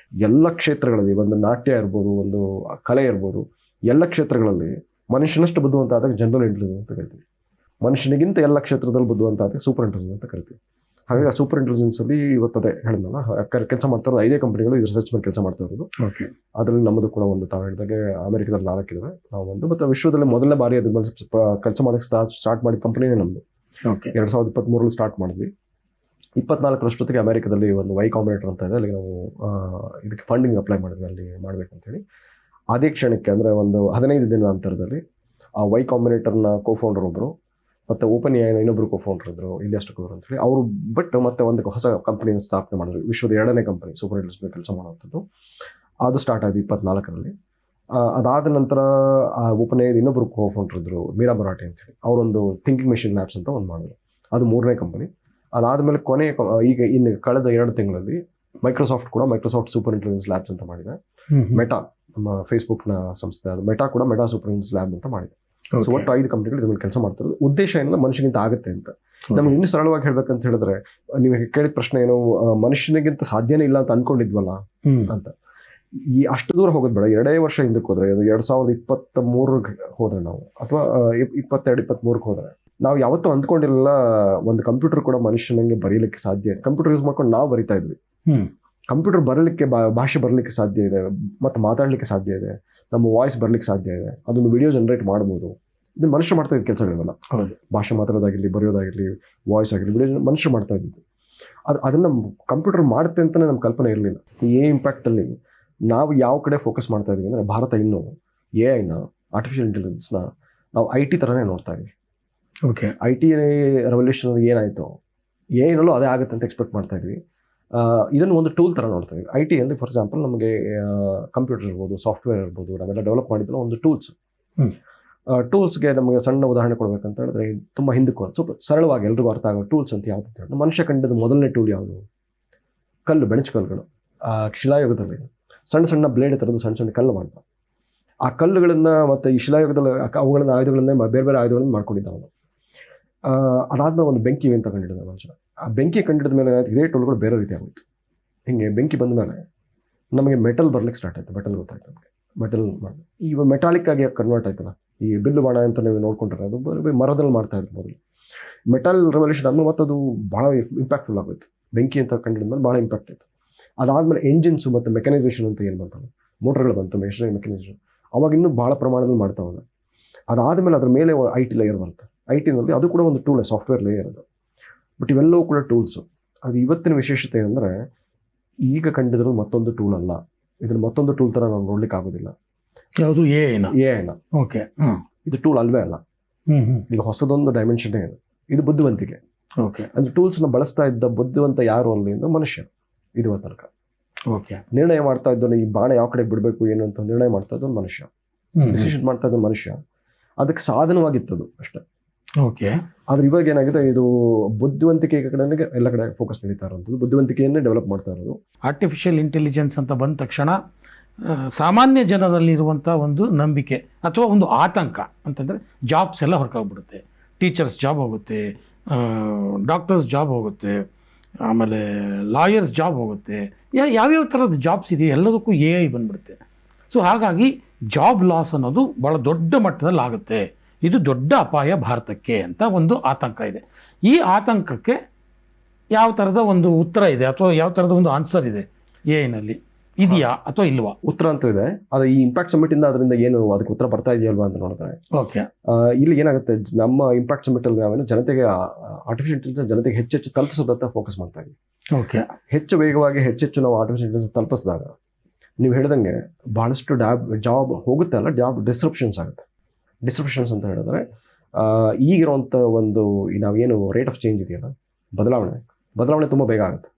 ಎಲ್ಲ ಕ್ಷೇತ್ರಗಳಲ್ಲಿ, ಒಂದು ನಾಟ್ಯ ಇರ್ಬೋದು, ಒಂದು ಕಲೆ ಇರ್ಬೋದು, ಎಲ್ಲ ಕ್ಷೇತ್ರಗಳಲ್ಲಿ ಮನುಷ್ಯನಷ್ಟು ಬುದ್ಧಿವಂತ ಆದಾಗ ಜನರಲ್ ಇಂಟೆಲಿಜೆನ್ಸ್ ಅಂತ ಕರಿತೀವಿ. ಮನುಷ್ಯನಿಗಿಂತ ಎಲ್ಲ ಕ್ಷೇತ್ರದಲ್ಲಿ ಬುದ್ಧಿವಂತ ಆದಾಗ ಸೂಪರ್ ಇಂಟೆಲಿಜೆನ್ಸ್ ಅಂತ ಕರಿತೀವಿ. ಹಾಗಾಗಿ ಆ ಸೂಪರ್ ಇಂಟೆಲಿಜೆನ್ಸ್ ಅಲ್ಲಿ ಇವತ್ತದೆ ಹೇಳಿದ್ನಲ್ಲ, ಕೆಲಸ ಮಾಡ್ತಾ ಇರೋದು 5 ಕಂಪನಿಗಳು ಈ ರಿಸರ್ಚ್ ಮೇಲೆ ಕೆಲಸ ಮಾಡ್ತಾ ಇರೋದು. ಅದರಲ್ಲಿ ನಮ್ಮದು ಕೂಡ ಒಂದು, ತಾವು ಹೇಳಿದಾಗೆ ಅಮೆರಿಕದಲ್ಲಿ 4 ಇದಾವೆ, ನಾವು ಒಂದು. ಮತ್ತು ವಿಶ್ವದಲ್ಲಿ ಮೊದಲನೇ ಬಾರಿ ಅದ್ರ ಮೇಲೆ ಕೆಲಸ ಮಾಡಕ್ಕೆ ಸ್ಟಾರ್ಟ್ ಮಾಡಿದ ಕಂಪನಿನೇ ನಮ್ಮದು. 2023 ಸ್ಟಾರ್ಟ್ ಮಾಡಿದ್ವಿ. 24 ಅಮೆರಿಕದಲ್ಲಿ ಒಂದು ವೈ ಕಾಂಬಿನೇಟರ್ ಅಂತ ಇದೆ, ಅಲ್ಲಿ ನಾವು ಇದಕ್ಕೆ ಫಂಡಿಂಗ್ ಅಪ್ಲೈ ಮಾಡಿದ್ವಿ, ಅಲ್ಲಿ ಮಾಡ್ಬೇಕಂತೇಳಿ. ಅದೇ ಕ್ಷಣಕ್ಕೆ ಅಂದರೆ ಒಂದು 15 ದಿನದ ಅಂತರದಲ್ಲಿ ಆ ವೈ ಕಾಂಬಿನೇಟರ್ನ ಕೋಫೌಂಡರ್ ಒಬ್ಬರು, ಮತ್ತು ಓಪನ್ ಎಐನ ಇನ್ನೊಬ್ಬರು ಕೋಫೌಂಡರ್ ಇದ್ರು, ಇಲಿಯಾಸ್ ಟಕೂರ್ ಅಂತೇಳಿ. ಅವರು ಬಿಟ್ಟು ಮತ್ತೆ ಒಂದು ಹೊಸ ಕಂಪನಿಯನ್ನು ಸ್ಥಾಪನೆ ಮಾಡಿದ್ರು, ವಿಶ್ವದ 2ನೇ ಕಂಪನಿ ಸೂಪರ್ ಇಂಟೆಲಿಜೆನ್ಸ್ ಮೇಲೆ ಕೆಲಸ ಮಾಡುವಂಥದ್ದು. ಅದು ಸ್ಟಾರ್ಟ್ ಆಯಿತು 24ರಲ್ಲಿ. ಅದಾದ ನಂತರ ಆ ಓಪನ್ ಎಐದ ಇನ್ನೊಬ್ಬರು ಕೋಫೌಂಡರ್ ಇದ್ರು, ಮೀರಾ ಮರಾಠಿ ಅಂತೇಳಿ. ಅವರೊಂದು ಥಿಂಕಿಂಗ್ ಮೆಷಿನ್ ಲ್ಯಾಬ್ಸ್ ಅಂತ ಒಂದು ಮಾಡಿದ್ರು, ಅದು 3ನೇ ಕಂಪನಿ. ಅದಾದಮೇಲೆ ಈಗ ಇನ್ನು ಕಳೆದ 2 ತಿಂಗಳಲ್ಲಿ ಮೈಕ್ರೋಸಾಫ್ಟ್ ಸೂಪರ್ ಇಂಟೆಲಿಜೆನ್ಸ್ ಲ್ಯಾಬ್ಸ್ ಅಂತ ಮಾಡಿದೆ. ಮೆಟಾ, ನಮ್ಮ ಫೇಸ್ಬುಕ್ನ ಸಂಸ್ಥೆ, ಅದು ಮೆಟಾ ಕೂಡ ಮೆಟಾ ಸೂಪರ್ ಇಂಟೆಲಿಜೆನ್ಸ್ ಲ್ಯಾಬ್ ಅಂತ ಮಾಡಿದೆ. ಸೊ ಒಟ್ಟು 5 ಕಂಪನಿಗಳು ಇದ್ರ ಮೇಲೆ ಕೆಲಸ ಮಾಡ್ತಿರೋದು. ಉದ್ದೇಶ ಏನಿಲ್ಲ, ಮನುಷ್ಯನಿಗಿಂತ ಆಗುತ್ತೆ ಅಂತ. ನಮ್ಗೆ ಇನ್ನೂ ಸರಳವಾಗಿ ಹೇಳ್ಬೇಕಂತ ಹೇಳಿದ್ರೆ, ನೀವು ಕೇಳಿದ ಪ್ರಶ್ನೆ ಏನು, ಮನುಷ್ಯನಿಗಿಂತ ಸಾಧ್ಯನೇ ಇಲ್ಲ ಅಂತ ಅನ್ಕೊಂಡಿದ್ವಲ್ಲ ಅಂತ. ಈ ಅಷ್ಟು ದೂರ ಹೋಗೋದು ಬೇಡ. 2 ವರ್ಷ ಹಿಂದಕ್ಕೆ ಹೋದ್ರೆ, 2023ಗೆ ಹೋದ್ರೆ ನಾವು, ಅಥವಾ 22-23ಗೆ ಹೋದ್ರೆ, ನಾವು ಯಾವತ್ತೂ ಅಂದ್ಕೊಂಡಿರಲಿಲ್ಲ ಒಂದು ಕಂಪ್ಯೂಟರ್ ಕೂಡ ಮನುಷ್ಯನಿಗೆ ಬರೀಲಿಕ್ಕೆ ಸಾಧ್ಯ ಇದೆ. ಕಂಪ್ಯೂಟರ್ ಯೂಸ್ ಮಾಡ್ಕೊಂಡು ನಾವು ಬರಿತಾ ಇದ್ವಿ. ಕಂಪ್ಯೂಟರ್ ಬರಲಿಕ್ಕೆ, ಭಾಷೆ ಬರಲಿಕ್ಕೆ ಸಾಧ್ಯ ಇದೆ, ಮತ್ತು ಮಾತಾಡಲಿಕ್ಕೆ ಸಾಧ್ಯ ಇದೆ, ನಮ್ಮ ವಾಯ್ಸ್ ಬರ್ಲಿಕ್ಕೆ ಸಾಧ್ಯ ಇದೆ, ಅದೊಂದು ವಿಡಿಯೋ ಜನರೇಟ್ ಮಾಡ್ಬೋದು. ಇದು ಮನುಷ್ಯ ಮಾಡ್ತಾ ಇದ್ದ ಕೆಲಸಗಳಿವೆಲ್ಲ. ಭಾಷೆ ಮಾತಾಡೋದಾಗಿರಲಿ, ಬರೆಯೋದಾಗಿರಲಿ, ವಾಯ್ಸ್ ಆಗಿರಲಿ, ವಿಡಿಯೋ ಮನುಷ್ಯ ಮಾಡ್ತಾ ಇದ್ದಿದ್ದು. ಅದನ್ನು ಕಂಪ್ಯೂಟರ್ ಮಾಡುತ್ತೆ ಅಂತಲೇ ನಮ್ಮ ಕಲ್ಪನೆ ಇರಲಿಲ್ಲ. ಈ ಇಂಪ್ಯಾಕ್ಟಲ್ಲಿ ನಾವು ಯಾವ ಕಡೆ ಫೋಕಸ್ ಮಾಡ್ತಾ ಇದ್ವಿ ಅಂದರೆ, ಭಾರತ ಇನ್ನೂ ಎಐನ, ಆರ್ಟಿಫಿಷಿಯಲ್ ಇಂಟೆಲಿಜೆನ್ಸ್ನ ನಾವು IT ಥರನೇ ನೋಡ್ತಾ ಇದ್ವಿ. IT ರೆವಲ್ಯೂಷನ್ ಏನಾಯಿತು, ಎಐನಲ್ಲೂ ಅದೇ ಆಗುತ್ತೆ ಅಂತ ಎಕ್ಸ್ಪೆಕ್ಟ್ ಮಾಡ್ತಾ ಇದ್ವಿ. ಇದನ್ನು ಒಂದು ಟೂಲ್ ಥರ ನೋಡ್ತಾ ಇದ್ವಿ. IT ಅಂದರೆ ಫಾರ್ ಎಕ್ಸಾಂಪಲ್ ನಮಗೆ ಕಂಪ್ಯೂಟರ್ ಇರ್ಬೋದು, ಸಾಫ್ಟ್ವೇರ್ ಇರ್ಬೋದು, ನಾವೆಲ್ಲ ಡೆವಲಪ್ ಮಾಡಿದ್ರು ಒಂದು ಟೂಲ್ಸ್ಗೆ ನಮಗೆ ಸಣ್ಣ ಉದಾಹರಣೆ ಕೊಡಬೇಕಂತ ಹೇಳಿದ್ರೆ, ತುಂಬ ಹಿಂದಕ್ಕೂ ಸ್ವಲ್ಪ ಸರಳವಾಗಿ ಎಲ್ರಿಗೂ ಅರ್ಥ ಆಗೋ ಟೂಲ್ಸ್ ಅಂತ ಯಾವ್ದು ಅಂತ ಹೇಳಿದ್ರೆ, ಮನುಷ್ಯ ಕಂಡದ ಮೊದಲನೇ ಟೂಲ್ ಯಾವುದು? ಬೆಣಚು ಕಲ್ಲುಗಳು. ಶಿಲಾಯುಗದಲ್ಲಿ ಸಣ್ಣ ಬ್ಲೇಡ್ ಥರದ್ದು ಸಣ್ಣ ಕಲ್ಲು ಮಾಡ್ದ. ಆ ಕಲ್ಲುಗಳನ್ನು ಮತ್ತು ಈ ಶಿಲಾಯುಗದಲ್ಲಿ ಅವುಗಳನ್ನ ಆಯುಧಗಳನ್ನೇ ಬೇರೆ ಬೇರೆ ಆಯುಧಗಳನ್ನು ಮಾಡ್ಕೊಂಡಿದ್ದ ಅವನು. ಅದಾದ್ಮೇಲೆ ಒಂದು ಬೆಂಕಿ ಅಂತ ಕಂಡಿಡಿದ ಮನುಷ್ಯ. ಆ ಬೆಂಕಿ ಕಂಡಿಡಿದ ಮೇಲೆ ಇದೇ ಟೂಲ್ಗಳು ಬೇರೆ ರೀತಿ ಆಗೋಯ್ತು. ಹಿಂಗೆ ಬೆಂಕಿ ಬಂದ ಮೇಲೆ ನಮಗೆ ಮೆಟಲ್ ಬರ್ಲಿಕ್ಕೆ ಸ್ಟಾರ್ಟ್ ಆಯಿತು. ಮೆಟಲ್ ಗೊತ್ತಾಯ್ತು ನಮಗೆ. ಮೆಟಲ್ ಮಾಡಿ ಈಗ ಮೆಟಾಲಿಕ್ ಆಗಿ ಕನ್ವರ್ಟ್ ಆಯ್ತಲ್ಲ. ಈ ಬಿಲ್ಲು ಬಾಣ ಅಂತ ನೀವು ನೋಡ್ಕೊಂಡ್ರೆ, ಅದು ಮರದಲ್ಲಿ ಮಾಡ್ತಾ ಇದ್ರು ಮೊದಲು. ಮೆಟಲ್ ರೆವಲ್ಯೂಷನ್ ಆದ್ಮೇಲೆ ಮತ್ತು ಅದು ಭಾಳ ಇಂಪ್ಯಾಕ್ಟ್ಫುಲ್ ಆಗೋಯ್ತು. ಬೆಂಕಿ ಅಂತ ಕಂಡಿಡಿದ್ಮೇಲೆ ಭಾಳ ಇಂಪ್ಯಾಕ್ಟ್ ಆಯಿತು. ಅದಾದಮೇಲೆ ಎಂಜಿನ್ಸು ಮತ್ತು ಮೆಕನೈಸೇಷನ್ ಅಂತ ಏನು ಬಂತಲ್ಲ, ಮೋಟರ್ಗಳು ಬಂತು, ಮೆಕನೈಸೇಷನ್. ಅವಾಗ ಇನ್ನೂ ಭಾಳ ಪ್ರಮಾಣದಲ್ಲಿ ಮಾಡ್ತಾವಲ್ಲ. ಅದಾದಮೇಲೆ ಅದ್ರ ಮೇಲೆ IT ಲೇಯರ್ ಬರುತ್ತೆ. IT-ನಲ್ಲಿ ಅದು ಕೂಡ ಒಂದು ಟೂಲ್, ಸಾಫ್ಟ್ವೇರ್ ಲೇಯರ್ ಅದು. ಬಟ್ ಇವೆಲ್ಲವೂ ಕೂಡ ಟೂಲ್ಸು. ಅದು ಇವತ್ತಿನ ವಿಶೇಷತೆ ಅಂದರೆ, ಈಗ ಕಂಡಿದ್ರು ಮತ್ತೊಂದು ಟೂಲ್ ಅಲ್ಲ, ಇದನ್ನು ಮತ್ತೊಂದು ಟೂಲ್ ಥರ ನಾವು ನೋಡ್ಲಿಕ್ಕೆ ಆಗೋದಿಲ್ಲ. ಯಾವುದು? ಎಐನ. ಓಕೆ, ಇದು ಟೂಲ್ ಅಲ್ವೇ ಅಲ್ಲ. ಈಗ ಹೊಸದೊಂದು ಡೈಮೆನ್ಷನ್ನೇ ಇದು ಬುದ್ಧಿವಂತಿಕೆ. ಓಕೆ, ಅಂದರೆ ಟೂಲ್ಸ್ನ ಬಳಸ್ತಾ ಇದ್ದ ಬುದ್ಧಿವಂತ ಯಾರು ಅಲ್ಲಿಂದ ಮನುಷ್ಯ. ಇದು ತನಕ ಓಕೆ, ನಿರ್ಣಯ ಮಾಡ್ತಾ ಇದ್ದವನು, ಈ ಬಾಣ ಯಾವ ಕಡೆಗೆ ಬಿಡಬೇಕು ಏನು ಅಂತ ನಿರ್ಣಯ ಮಾಡ್ತಾ ಇದ್ದವನು ಮನುಷ್ಯ, ಡಿಸಿಷನ್ ಮಾಡ್ತಾ ಇದ್ದ ಮನುಷ್ಯ. ಅದಕ್ಕೆ ಸಾಧನವಾಗಿತ್ತದು ಅಷ್ಟೇ. ಓಕೆ. ಆದ್ರೆ ಇವಾಗ ಏನಾಗಿದೆ, ಇದು ಬುದ್ಧಿವಂತಿಕೆ ಕಡೆಗೆ ಎಲ್ಲ ಕಡೆ ಫೋಕಸ್ ನಡೀತಾ ಇರೋದು, ಬುದ್ಧಿವಂತಿಕೆಯನ್ನೇ ಡೆವಲಪ್ ಮಾಡ್ತಾ ಇರೋದು. ಆರ್ಟಿಫಿಷಿಯಲ್ ಇಂಟೆಲಿಜೆನ್ಸ್ ಅಂತ ಬಂದ ತಕ್ಷಣ ಸಾಮಾನ್ಯ ಜನರಲ್ಲಿರುವಂಥ ಒಂದು ನಂಬಿಕೆ ಅಥವಾ ಒಂದು ಆತಂಕ ಅಂತಂದರೆ, ಜಾಬ್ಸ್ ಎಲ್ಲ ಹೊರಟೋಗ್ಬಿಡುತ್ತೆ. ಟೀಚರ್ಸ್ ಜಾಬ್ ಹೋಗುತ್ತೆ, ಡಾಕ್ಟರ್ಸ್ ಜಾಬ್ ಹೋಗುತ್ತೆ, ಆಮೇಲೆ ಲಾಯರ್ಸ್ ಜಾಬ್ ಹೋಗುತ್ತೆ. ಯಾವ್ಯಾವ ಥರದ ಜಾಬ್ಸ್ ಇದೆಯೋ ಎಲ್ಲದಕ್ಕೂ AI ಬಂದ್ಬಿಡುತ್ತೆ. ಸೊ ಹಾಗಾಗಿ ಜಾಬ್ ಲಾಸ್ ಅನ್ನೋದು ಭಾಳ ದೊಡ್ಡ ಮಟ್ಟದಲ್ಲಿ ಆಗುತ್ತೆ. ಇದು ದೊಡ್ಡ ಅಪಾಯ ಭಾರತಕ್ಕೆ ಅಂತ ಒಂದು ಆತಂಕ ಇದೆ. ಈ ಆತಂಕಕ್ಕೆ ಯಾವ ಥರದ ಒಂದು ಉತ್ತರ ಇದೆ ಅಥವಾ ಯಾವ ಥರದ ಒಂದು ಆನ್ಸರ್ ಇದೆ ಎಐನಲ್ಲಿ? ಇದೆಯಾ ಅಥವಾ ಇಲ್ವಾ? ಉತ್ತರ ಅಂತೂ ಇದೆ. ಅದು ಈ ಇಂಪ್ಯಾಕ್ಟ್ ಸಮಿಟ್ ಇಂದ ಅದರಿಂದ ಏನು ಅದಕ್ಕೆ ಉತ್ತರ ಬರ್ತಾ ಇದೆಯಲ್ವಾ ಅಂತ ನೋಡಿದ್ರೆ, ಓಕೆ, ಇಲ್ಲಿ ಏನಾಗುತ್ತೆ, ನಮ್ಮ ಇಂಪ್ಯಾಕ್ಟ್ ಸಮಿಟ್ ಅಲ್ಲಿ ನಾವೇನು ಜನತೆಗೆ ಆರ್ಟಿಫಿಷಿಯಲ್ ಇಂಟೆಲಿಜೆನ್ಸ್ ಜನತೆಗೆ ಹೆಚ್ಚೆಚ್ಚು ತಲುಪಿಸೋದತ್ತ ಫೋಕಸ್ ಮಾಡ್ತಾ ಇದ್ದೀವಿ. ಓಕೆ, ಹೆಚ್ಚು ವೇಗವಾಗಿ ಹೆಚ್ಚೆಚ್ಚು ನಾವು ಆರ್ಟಿಫಿಷಿಯಲ್ ಇಂಟೆಲಿಜೆನ್ಸ್ ತಲುಪಿಸಿದಾಗ, ನೀವು ಹೇಳಿದಂಗೆ ಬಹಳಷ್ಟು ಜಾಬ್ ಹೋಗುತ್ತೆ ಅಲ್ಲ, ಜಾಬ್ ಡಿಸ್ರಪ್ಷನ್ಸ್ ಆಗುತ್ತೆ. ಡಿಸ್ರಪ್ಷನ್ಸ್ ಅಂತ ಹೇಳಿದ್ರೆ, ಈಗಿರುವಂಥ ಒಂದು ನಾವೇನು ರೇಟ್ ಆಫ್ ಚೇಂಜ್ ಇದೆಯಲ್ಲ, ಬದಲಾವಣೆ ತುಂಬ ಬೇಗ ಆಗುತ್ತೆ.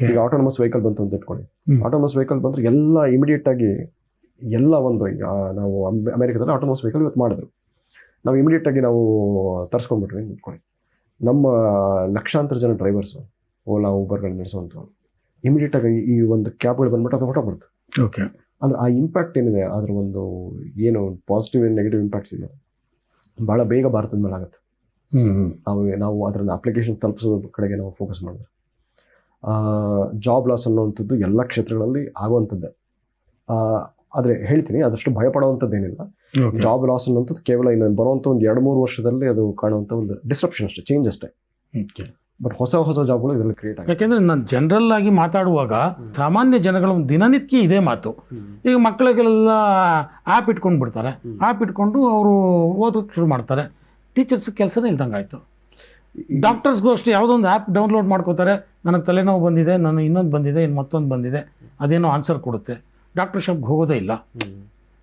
ಈಗ ಆಟೋನಮಸ್ ವೆಹಿಕಲ್ ಬಂತು ಅಂತ ಇಟ್ಕೊಳ್ಳಿ. ಆಟೋನಮಸ್ ವೆಹಿಕಲ್ ಬಂದ್ರೆ ಎಲ್ಲ ಇಮಿಡಿಯೇಟ್ ಆಗಿ ಎಲ್ಲ ಒಂದು, ಈಗ ನಾವು ಅಮೆರಿಕದಲ್ಲಿ ಆಟೋನಮಸ್ ವೆಹಿಕಲ್ ಇವತ್ತು ಮಾಡಿದ್ರು, ನಾವು ಇಮಿಡಿಯೇಟ್ ಆಗಿ ನಾವು ತರಿಸ್ಕೊಂಡ್ಬಿಟ್ರಿ ಅಂತ ಇಟ್ಕೊಳ್ಳಿ. ನಮ್ಮ ಲಕ್ಷಾಂತರ ಜನ ಡ್ರೈವರ್ಸು ಓಲಾ ಊಬರ್ಗಳು ನಡೆಸುವಂಥವ್ರು ಇಮಿಡಿಯೇಟ್ ಆಗಿ ಈ ಒಂದು ಕ್ಯಾಬ್ಗಳು ಬಂದ್ಬಿಟ್ಟು ಅದು ಹೊರಟೋಗ್ಬಿಡುತ್ತೆ. ಓಕೆ, ಅಂದ್ರೆ ಆ ಇಂಪ್ಯಾಕ್ಟ್ ಏನಿದೆ, ಅದ್ರ ಒಂದು ಏನು ಪಾಸಿಟಿವ್ ನೆಗೆಟಿವ್ ಇಂಪ್ಯಾಕ್ಟ್ಸ್ ಇದೆ, ಭಾಳ ಬೇಗ ಭಾರತದ ಮೇಲೆ ಆಗುತ್ತೆ. ನಾವು ಅದನ್ನು ಅಪ್ಲಿಕೇಶನ್ ತಲುಪಿಸೋದ್ರ ಕಡೆಗೆ ನಾವು ಫೋಕಸ್ ಮಾಡಿದ್ರೆ ಜಾಬ್ ಲಾಸ್ ಅನ್ನುವಂಥದ್ದು ಎಲ್ಲ ಕ್ಷೇತ್ರಗಳಲ್ಲಿ ಆಗುವಂಥದ್ದೇ. ಆದರೆ ಹೇಳ್ತೀನಿ, ಅದಷ್ಟು ಭಯಪಡುವಂಥದ್ದೇನಿಲ್ಲ. ಜಾಬ್ ಲಾಸ್ ಅನ್ನುವಂಥದ್ದು ಕೇವಲ ಇನ್ನು ಬರುವಂಥ ಒಂದು 2-3 ವರ್ಷದಲ್ಲಿ ಅದು ಕಾಣುವಂಥ ಒಂದು ಡಿಸ್ಟ್ರಪ್ಷನ್ ಅಷ್ಟೇ, ಚೇಂಜ್ ಅಷ್ಟೇ. ಬಟ್ ಹೊಸ ಜಾಬ್ಗಳು ಇದರಲ್ಲಿ ಕ್ರಿಯೇಟ್ ಆಗಿದೆ. ಯಾಕೆಂದರೆ ನಾನು ಜನರಲ್ ಆಗಿ ಮಾತಾಡುವಾಗ ಸಾಮಾನ್ಯ ಜನಗಳ ಒಂದು ದಿನನಿತ್ಯ ಇದೇ ಮಾತು. ಈಗ ಮಕ್ಕಳಿಗೆಲ್ಲ ಆ್ಯಪ್ ಇಟ್ಕೊಂಡು ಬಿಡ್ತಾರೆ, ಆ್ಯಪ್ ಇಟ್ಕೊಂಡು ಅವರು ಓದೋಕ್ಕೆ ಶುರು ಮಾಡ್ತಾರೆ. ಟೀಚರ್ಸ್ ಕೆಲಸನೇ ಇಲ್ದಂಗೆ ಆಯಿತು. ಡಾಕ್ಟರ್ಸ್ಗೂ ಅಷ್ಟೇ ಯಾವುದೋ ಒಂದು ಆ್ಯಪ್ ಡೌನ್ಲೋಡ್ ಮಾಡ್ಕೋತಾರೆ, ನನಗೆ ತಲೆನೋವು ಬಂದಿದೆ, ನಾನು ಇನ್ನೊಂದು ಬಂದಿದೆ, ಇನ್ನು ಮತ್ತೊಂದು ಬಂದಿದೆ, ಅದೇನೋ ಆನ್ಸರ್ ಕೊಡುತ್ತೆ. ಡಾಕ್ಟರ್ ಶಾಪ್ಗೆ ಹೋಗೋದೇ ಇಲ್ಲ.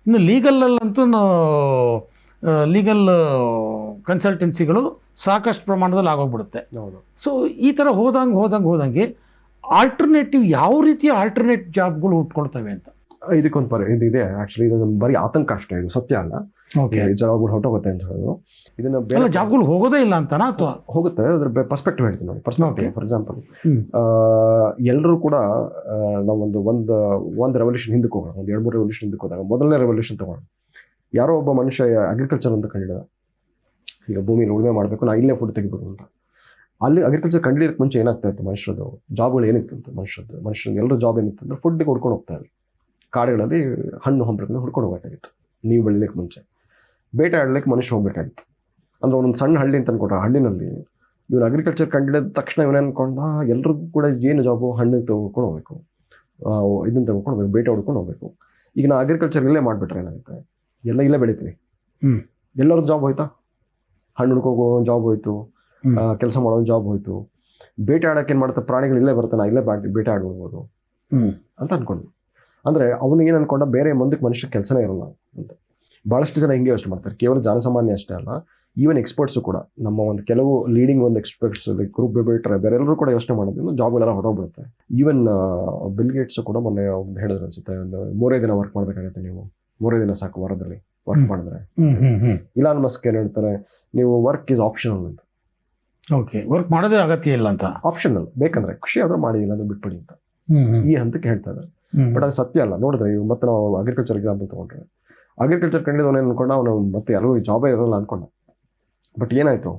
ಇನ್ನು ಲೀಗಲಲ್ಲಂತೂ ಲೀಗಲ್ ಕನ್ಸಲ್ಟೆನ್ಸಿಗಳು ಸಾಕಷ್ಟು ಪ್ರಮಾಣದಲ್ಲಿ ಆಗೋಗ್ಬಿಡುತ್ತೆ. ಸೊ ಈ ಥರ ಹೋದಂಗೆ ಆಲ್ಟರ್ನೇಟಿವ್ ಯಾವ ರೀತಿಯ ಆಲ್ಟರ್ನೇಟ್ ಜಾಬ್ಗಳು ಹುಟ್ಕೊಳ್ತವೆ ಅಂತ ಇದಕ್ಕೊಂದು ಇದಿದೆ. ಆ್ಯಕ್ಚುಲಿ ಇದು ಬರೀ ಆತಂಕ ಅಷ್ಟೇ, ಇದು ಸತ್ಯ ಅಲ್ಲ. ಜಾಬ್ಗಳು ಹೊರಟೋಗುತ್ತೆ ಅಂತ ಹೇಳೋದು ಇದನ್ನ ಜಾಬ್ಗಳು ಹೋಗೋದೇ ಇಲ್ಲ ಅಂತನಾ ಅಥವಾ ಹೋಗುತ್ತೆ? ಅದ್ರ ಪರ್ಸ್ಪೆಕ್ಟಿವ್ ಹೇಳ್ತೀನಿ ನೋಡಿ. ಪರ್ಸ್ಪೆಕ್ಟಿವ್ ಫಾರ್ ಎಕ್ಸಾಂಪಲ್, ಎಲ್ಲರೂ ಕೂಡ ನಾವೊಂದು ರೆವಲ್ಯೂಷನ್ ಹಿಂದಕ್ಕೆ ಹೋಗೋಣ, ಒಂದು 2-3 ರೆವಲ್ಯೂಷನ್ ಹಿಂದಕ್ಕೆ ಹೋದಾಗ ಮೊದಲನೇ ರೆವಲ್ಯೂಷನ್ ತಗೋಣ. ಯಾರೋ ಒಬ್ಬ ಮನುಷ್ಯ ಅಗ್ರಿಕಲ್ಚರ್ ಅಂತ ಕಂಡಿಡಿದ, ಈಗ ಭೂಮಿಯಲ್ಲಿ ಉಳುಮೆ ಮಾಡಬೇಕು, ನಾ ಇಲ್ಲೇ ಫುಡ್ ತೆಗಿಬೋದು ಅಂತ. ಅಲ್ಲಿ ಅಗ್ರಿಕಲ್ಚರ್ ಕಂಡಿಡಿಯೋಕ್ಕೆ ಮುಂಚೆ ಏನಾಗ್ತಾ ಇತ್ತು, ಮನುಷ್ಯರದು ಜಾಬ್ಗಳು ಏನಿತ್ತು, ಮನುಷ್ಯರದ್ದು ಎಲ್ಲರೂ ಜಾಬ್ ಏನಿತ್ತು ಅಂದ್ರೆ ಫುಡ್ಗೆ ಹುಡ್ಕೊಂಡು ಹೋಗ್ತಾ ಇದ್ರು. ಕಾಡುಗಳಲ್ಲಿ ಹಣ್ಣು ಹಂಪಲನ್ನ ಹುಡ್ಕೊಂಡು ಹೋಗ್ಬೇಕಾಗಿತ್ತು. ನೀವು ಬೆಳಿಲಿಕ್ಕೆ ಮುಂಚೆ ಬೇಟೆ ಆಡ್ಲಿಕ್ಕೆ ಮನುಷ್ಯ ಹೋಗ್ಬೇಕಾಗಿತ್ತು. ಅಂದ್ರೆ ಒಂದೊಂದು ಸಣ್ಣ ಹಳ್ಳಿ ಅಂತ ಅನ್ಕೊಂಡ್ರೆ, ಹಳ್ಳಿನಲ್ಲಿ ಇವನು ಅಗ್ರಿಕಲ್ಚರ್ ಕಂಡಿಡಿದ ತಕ್ಷಣ ಇವನು ಅನ್ಕೊಂಡ ಎಲ್ರಿಗೂ ಕೂಡ ಏನು ಜಾಬು, ಹಣ್ಣು ತೆಗೆದುಕೊಂಡು ಹೋಗ್ಬೇಕು, ಇದನ್ನು ತೆಗೆದುಕೊಂಡು ಹೋಗ್ಬೇಕು, ಬೇಟೆ ಹೊಡ್ಕೊಂಡು ಹೋಗ್ಬೇಕು. ಈಗ ನಾ ಅಗ್ರಿಕಲ್ಚರ್ ಇಲ್ಲೇ ಮಾಡಿಬಿಟ್ರೆ ಏನಾಗುತ್ತೆ, ಇಲ್ಲೇ ಬೆಳಿತೀವಿ, ಎಲ್ಲರದ್ದು ಜಾಬ್ ಹೋಯ್ತಾ? ಹಣ್ಣು ಹುಡ್ಕೋಗೋ ಜಾಬ್ ಹೋಯ್ತು, ಕೆಲಸ ಮಾಡೋ ಜಾಬ್ ಹೋಯ್ತು. ಬೇಟೆ ಆಡೋಕೆ ಏನು ಮಾಡುತ್ತೆ, ಪ್ರಾಣಿಗಳು ಇಲ್ಲೇ ಬರುತ್ತೆ, ನಾ ಇಲ್ಲೇ ಬೇಟೆ ಆಡ್ಬೋದು ಅಂತ ಅನ್ಕೊಂಡ್ವಿ. ಅಂದರೆ ಅವನಿಗೆ ಏನು ಅನ್ಕೊಂಡ, ಬೇರೆ ಮುಂದಕ್ಕೆ ಮನುಷ್ಯ ಕೆಲಸನೇ ಇರಲ್ಲ ಅಂತ. ಭಾಳಷ್ಟು ಜನ ಹಿಂಗೆ ಯೋಚನೆ ಮಾಡ್ತಾರೆ. ಕೇವಲ ಜನಸಾಮಾನ್ಯ ಅಷ್ಟೇ ಅಲ್ಲ, ಈವನ್ ಎಕ್ಸ್ಪರ್ಟ್ಸು ಕೂಡ, ನಮ್ಮ ಒಂದು ಕೆಲವು ಲೀಡಿಂಗ್ ಒಂದು ಎಕ್ಸ್ಪರ್ಟ್ಸ್ ಗ್ರೂಪ್ ಬಿಟ್ರೆ ಬೇರೆಲ್ಲರೂ ಕೂಡ ಯೋಚನೆ ಮಾಡೋದ್ರಿಂದ ಜಾಬ್ಗಳೆಲ್ಲ ಹೊರಟೋಗ್ಬಿಡುತ್ತೆ. ಈವನ್ ಬಿಲ್ ಗೇಟ್ಸು ಕೂಡ ಮೊನ್ನೆ ಒಂದು ಹೇಳಿದ್ರು ಅನ್ಸುತ್ತೆ, ಒಂದು 3 ದಿನ ವರ್ಕ್ ಮಾಡಬೇಕಾಗತ್ತೆ, ನೀವು 3 ದಿನ ಸಾಕು ವಾರದಲ್ಲಿ ವರ್ಕ್ ಮಾಡಿದ್ರೆ. ಇಲಾನ್ ಮಸ್ಕ್ ಏನು ಹೇಳ್ತಾರೆ, ನೀವು ವರ್ಕ್ ಈಸ್ ಆಪ್ಷನಲ್ ಅಂತ. ಓಕೆ, ವರ್ಕ್ ಮಾಡೋದೇ ಅಗತ್ಯ ಇಲ್ಲ ಅಂತ. ಆಪ್ಷನಲ್, ಬೇಕಂದ್ರೆ ಖುಷಿ ಆದ್ರೂ ಮಾಡಿ, ಇಲ್ಲಾಂದ್ರೆ ಬಿಟ್ಬಿಡಿ ಅಂತ ಈ ಹಂತಕ್ಕೆ ಹೇಳ್ತಾ ಇದ್ದಾರೆ. ಬಟ್ ಅದು ಸತ್ಯ ಅಲ್ಲ. ನೋಡಿದ್ರೆ ಇವು ಮತ್ತೆ ನಾವು ಅಗ್ರಿಕಲ್ಚರ್ ಎಕ್ಸಾಂಪಲ್ ತೊಗೊಂಡ್ರೆ, ಅಗ್ರಿಕಲ್ಚರ್ ಕಂಡಿದ್ದವನು ಏನು ಅನ್ಕೊಂಡ, ಅವನು ಮತ್ತೆ ಎಲ್ಲರೂ ಜಾಬೇ ಇರೋಲ್ಲ ಅನ್ಕೊಂಡ. ಬಟ್ ಏನಾಯಿತು,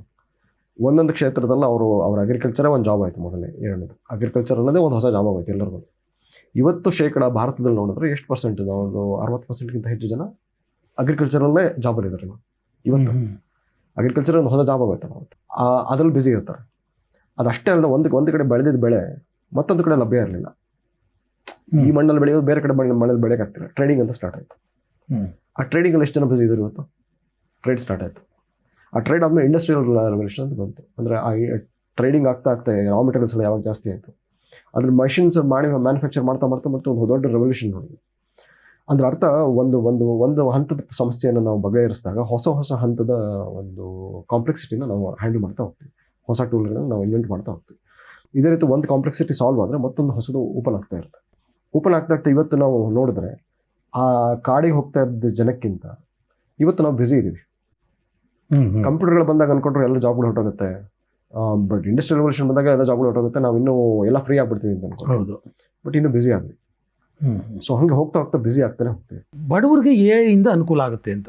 ಒಂದೊಂದು ಕ್ಷೇತ್ರದಲ್ಲಿ ಅವ್ರ ಅಗ್ರಿಕಲ್ಚರೇ ಒಂದು ಜಾಬ್ ಆಯಿತು. ಮೊದಲನೇ ಎರಡನೇದು ಅಗ್ರಿಕಲ್ಚರ್ ಅನ್ನೋದೇ ಒಂದು ಹೊಸ ಜಾಬ್ ಆಗೋಯ್ತು ಎಲ್ಲರಿಗೂ. ಇವತ್ತು ಶೇಕಡ ಭಾರತದಲ್ಲಿ ನೋಡಿದ್ರೆ ಎಷ್ಟು ಪರ್ಸೆಂಟ್ ಇದೆ, ಒಂದು 60%ಗಿಂತ ಹೆಚ್ಚು ಜನ ಅಗ್ರಿಕಲ್ಚರಲ್ಲೇ ಜಾಬಲ್ಲಿ ಇದ್ದಾರೆ. ಇವತ್ತು ಅಗ್ರಿಕಲ್ಚರ್ ಒಂದು ಹೊಸ ಜಾಬ್ ಆಗೋಯ್ತಲ್ಲ, ಅದ್ರಲ್ಲಿ ಬ್ಯುಸಿ ಇರ್ತಾರೆ. ಅದಷ್ಟೇ ಅಲ್ಲ, ಒಂದು ಕಡೆ ಬೆಳೆದಿದ್ದ ಬೆಳೆ ಮತ್ತೊಂದು ಕಡೆ ಲಭ್ಯ ಇರಲಿಲ್ಲ. ಈ ಮಣ್ಣಲ್ಲಿ ಬೆಳೆಯೋದು ಬೇರೆ ಕಡೆ ಮಣ್ಣಲ್ಲಿ ಬೆಳೆಯೋಕ್ಕಾಗ್ತಿಲ್ಲ. ಟ್ರೇಡಿಂಗ್ ಅಂತ ಸ್ಟಾರ್ಟ್ ಆಯಿತು. ಆ ಟ್ರೇಡಿಂಗಲ್ಲಿ ಎಷ್ಟು ಜನ ಬ್ಯುಸಿ ಇದ್ರು ಇವತ್ತು? ಟ್ರೇಡ್ ಸ್ಟಾರ್ಟ್ ಆಯಿತು. ಆ ಟ್ರೇಡ್ ಆದಮೇಲೆ ಇಂಡಸ್ಟ್ರಿಯಲ್ ರೆವಲ್ಯೂಷನ್ ಅಂತ ಬಂತು. ಅಂದರೆ ಆ ಟ್ರೇಡಿಂಗ್ ಆಗ್ತಾ ರಾ ಮೆಟೀರಿಯಲ್ಸ್ ಎಲ್ಲ ಯಾವಾಗ ಜಾಸ್ತಿ ಆಯಿತು, ಅದ್ರ ಮಷಿನ್ಸ್ ಮ್ಯಾನುಫ್ಯಾಕ್ಚರ್ ಮಾಡ್ತಾ ಒಂದು ದೊಡ್ಡ ರೆವಲ್ಯೂಷನ್ ನೋಡಿದ್ವಿ. ಅಂದ್ರೆ ಅರ್ಥ, ಒಂದು ಹಂತದ ಸಮಸ್ಯೆಯನ್ನು ನಾವು ಬಗೆಹರಿಸಿದಾಗ ಹೊಸ ಹಂತದ ಒಂದು ಕಾಂಪ್ಲೆಕ್ಸಿಟಿನ ನಾವು ಹ್ಯಾಂಡಲ್ ಮಾಡ್ತಾ ಹೋಗ್ತೀವಿ. ಹೊಸ ಟೂಲ್ಗಳನ್ನು ನಾವು ಇನ್ವೆಂಟ್ ಮಾಡ್ತಾ ಹೋಗ್ತೀವಿ. ಇದೇ ರೀತಿ ಒಂದು ಕಾಂಪ್ಲೆಕ್ಸಿಟಿ ಸಾಲ್ವ್ ಆದರೆ ಮತ್ತೊಂದು ಹೊಸದು ಓಪನ್ ಆಗ್ತಾ ಇರುತ್ತೆ. ಇವತ್ತು ನಾವು ನೋಡಿದ್ರೆ ಆ ಕಾಡಿಗೆ ಹೋಗ್ತಾ ಇದ್ದ ಜನಕ್ಕಿಂತ ಇವತ್ತು ನಾವು ಬ್ಯುಸಿ ಇದ್ದೀವಿ. ಕಂಪ್ಯೂಟರ್ಗಳು ಬಂದಾಗ ಅನ್ಕೊಂಡ್ರೆ ಎಲ್ಲ ಜಾಬ್ಗಳು ಹೊರಟೋಗುತ್ತೆ. ಬಟ್ ಇಂಡಸ್ಟ್ರಿಯಲ್ ರೆವಲ್ಯೂಷನ್ ಬಂದಾಗ ಎಲ್ಲ ಜಾಬ್ಗಳು ಹೊರಟೋಗುತ್ತೆ, ನಾವು ಇನ್ನೂ ಎಲ್ಲ ಫ್ರೀ ಆಗ್ಬಿಡ್ತೀವಿ ಅಂತ ಅನ್ಕೊಂಡು. ಬಟ್ ಇನ್ನೂ ಬ್ಯುಸಿ ಆದ್ವಿ. ಸೊ ಹಂಗೆ ಹೋಗ್ತಾ ಬ್ಯುಸಿ ಆಗ್ತಾನೆ ಹೋಗ್ತೀವಿ. ಬಡವರಿಗೆ ಇಂದ ಅನುಕೂಲ ಆಗುತ್ತೆ ಅಂತ.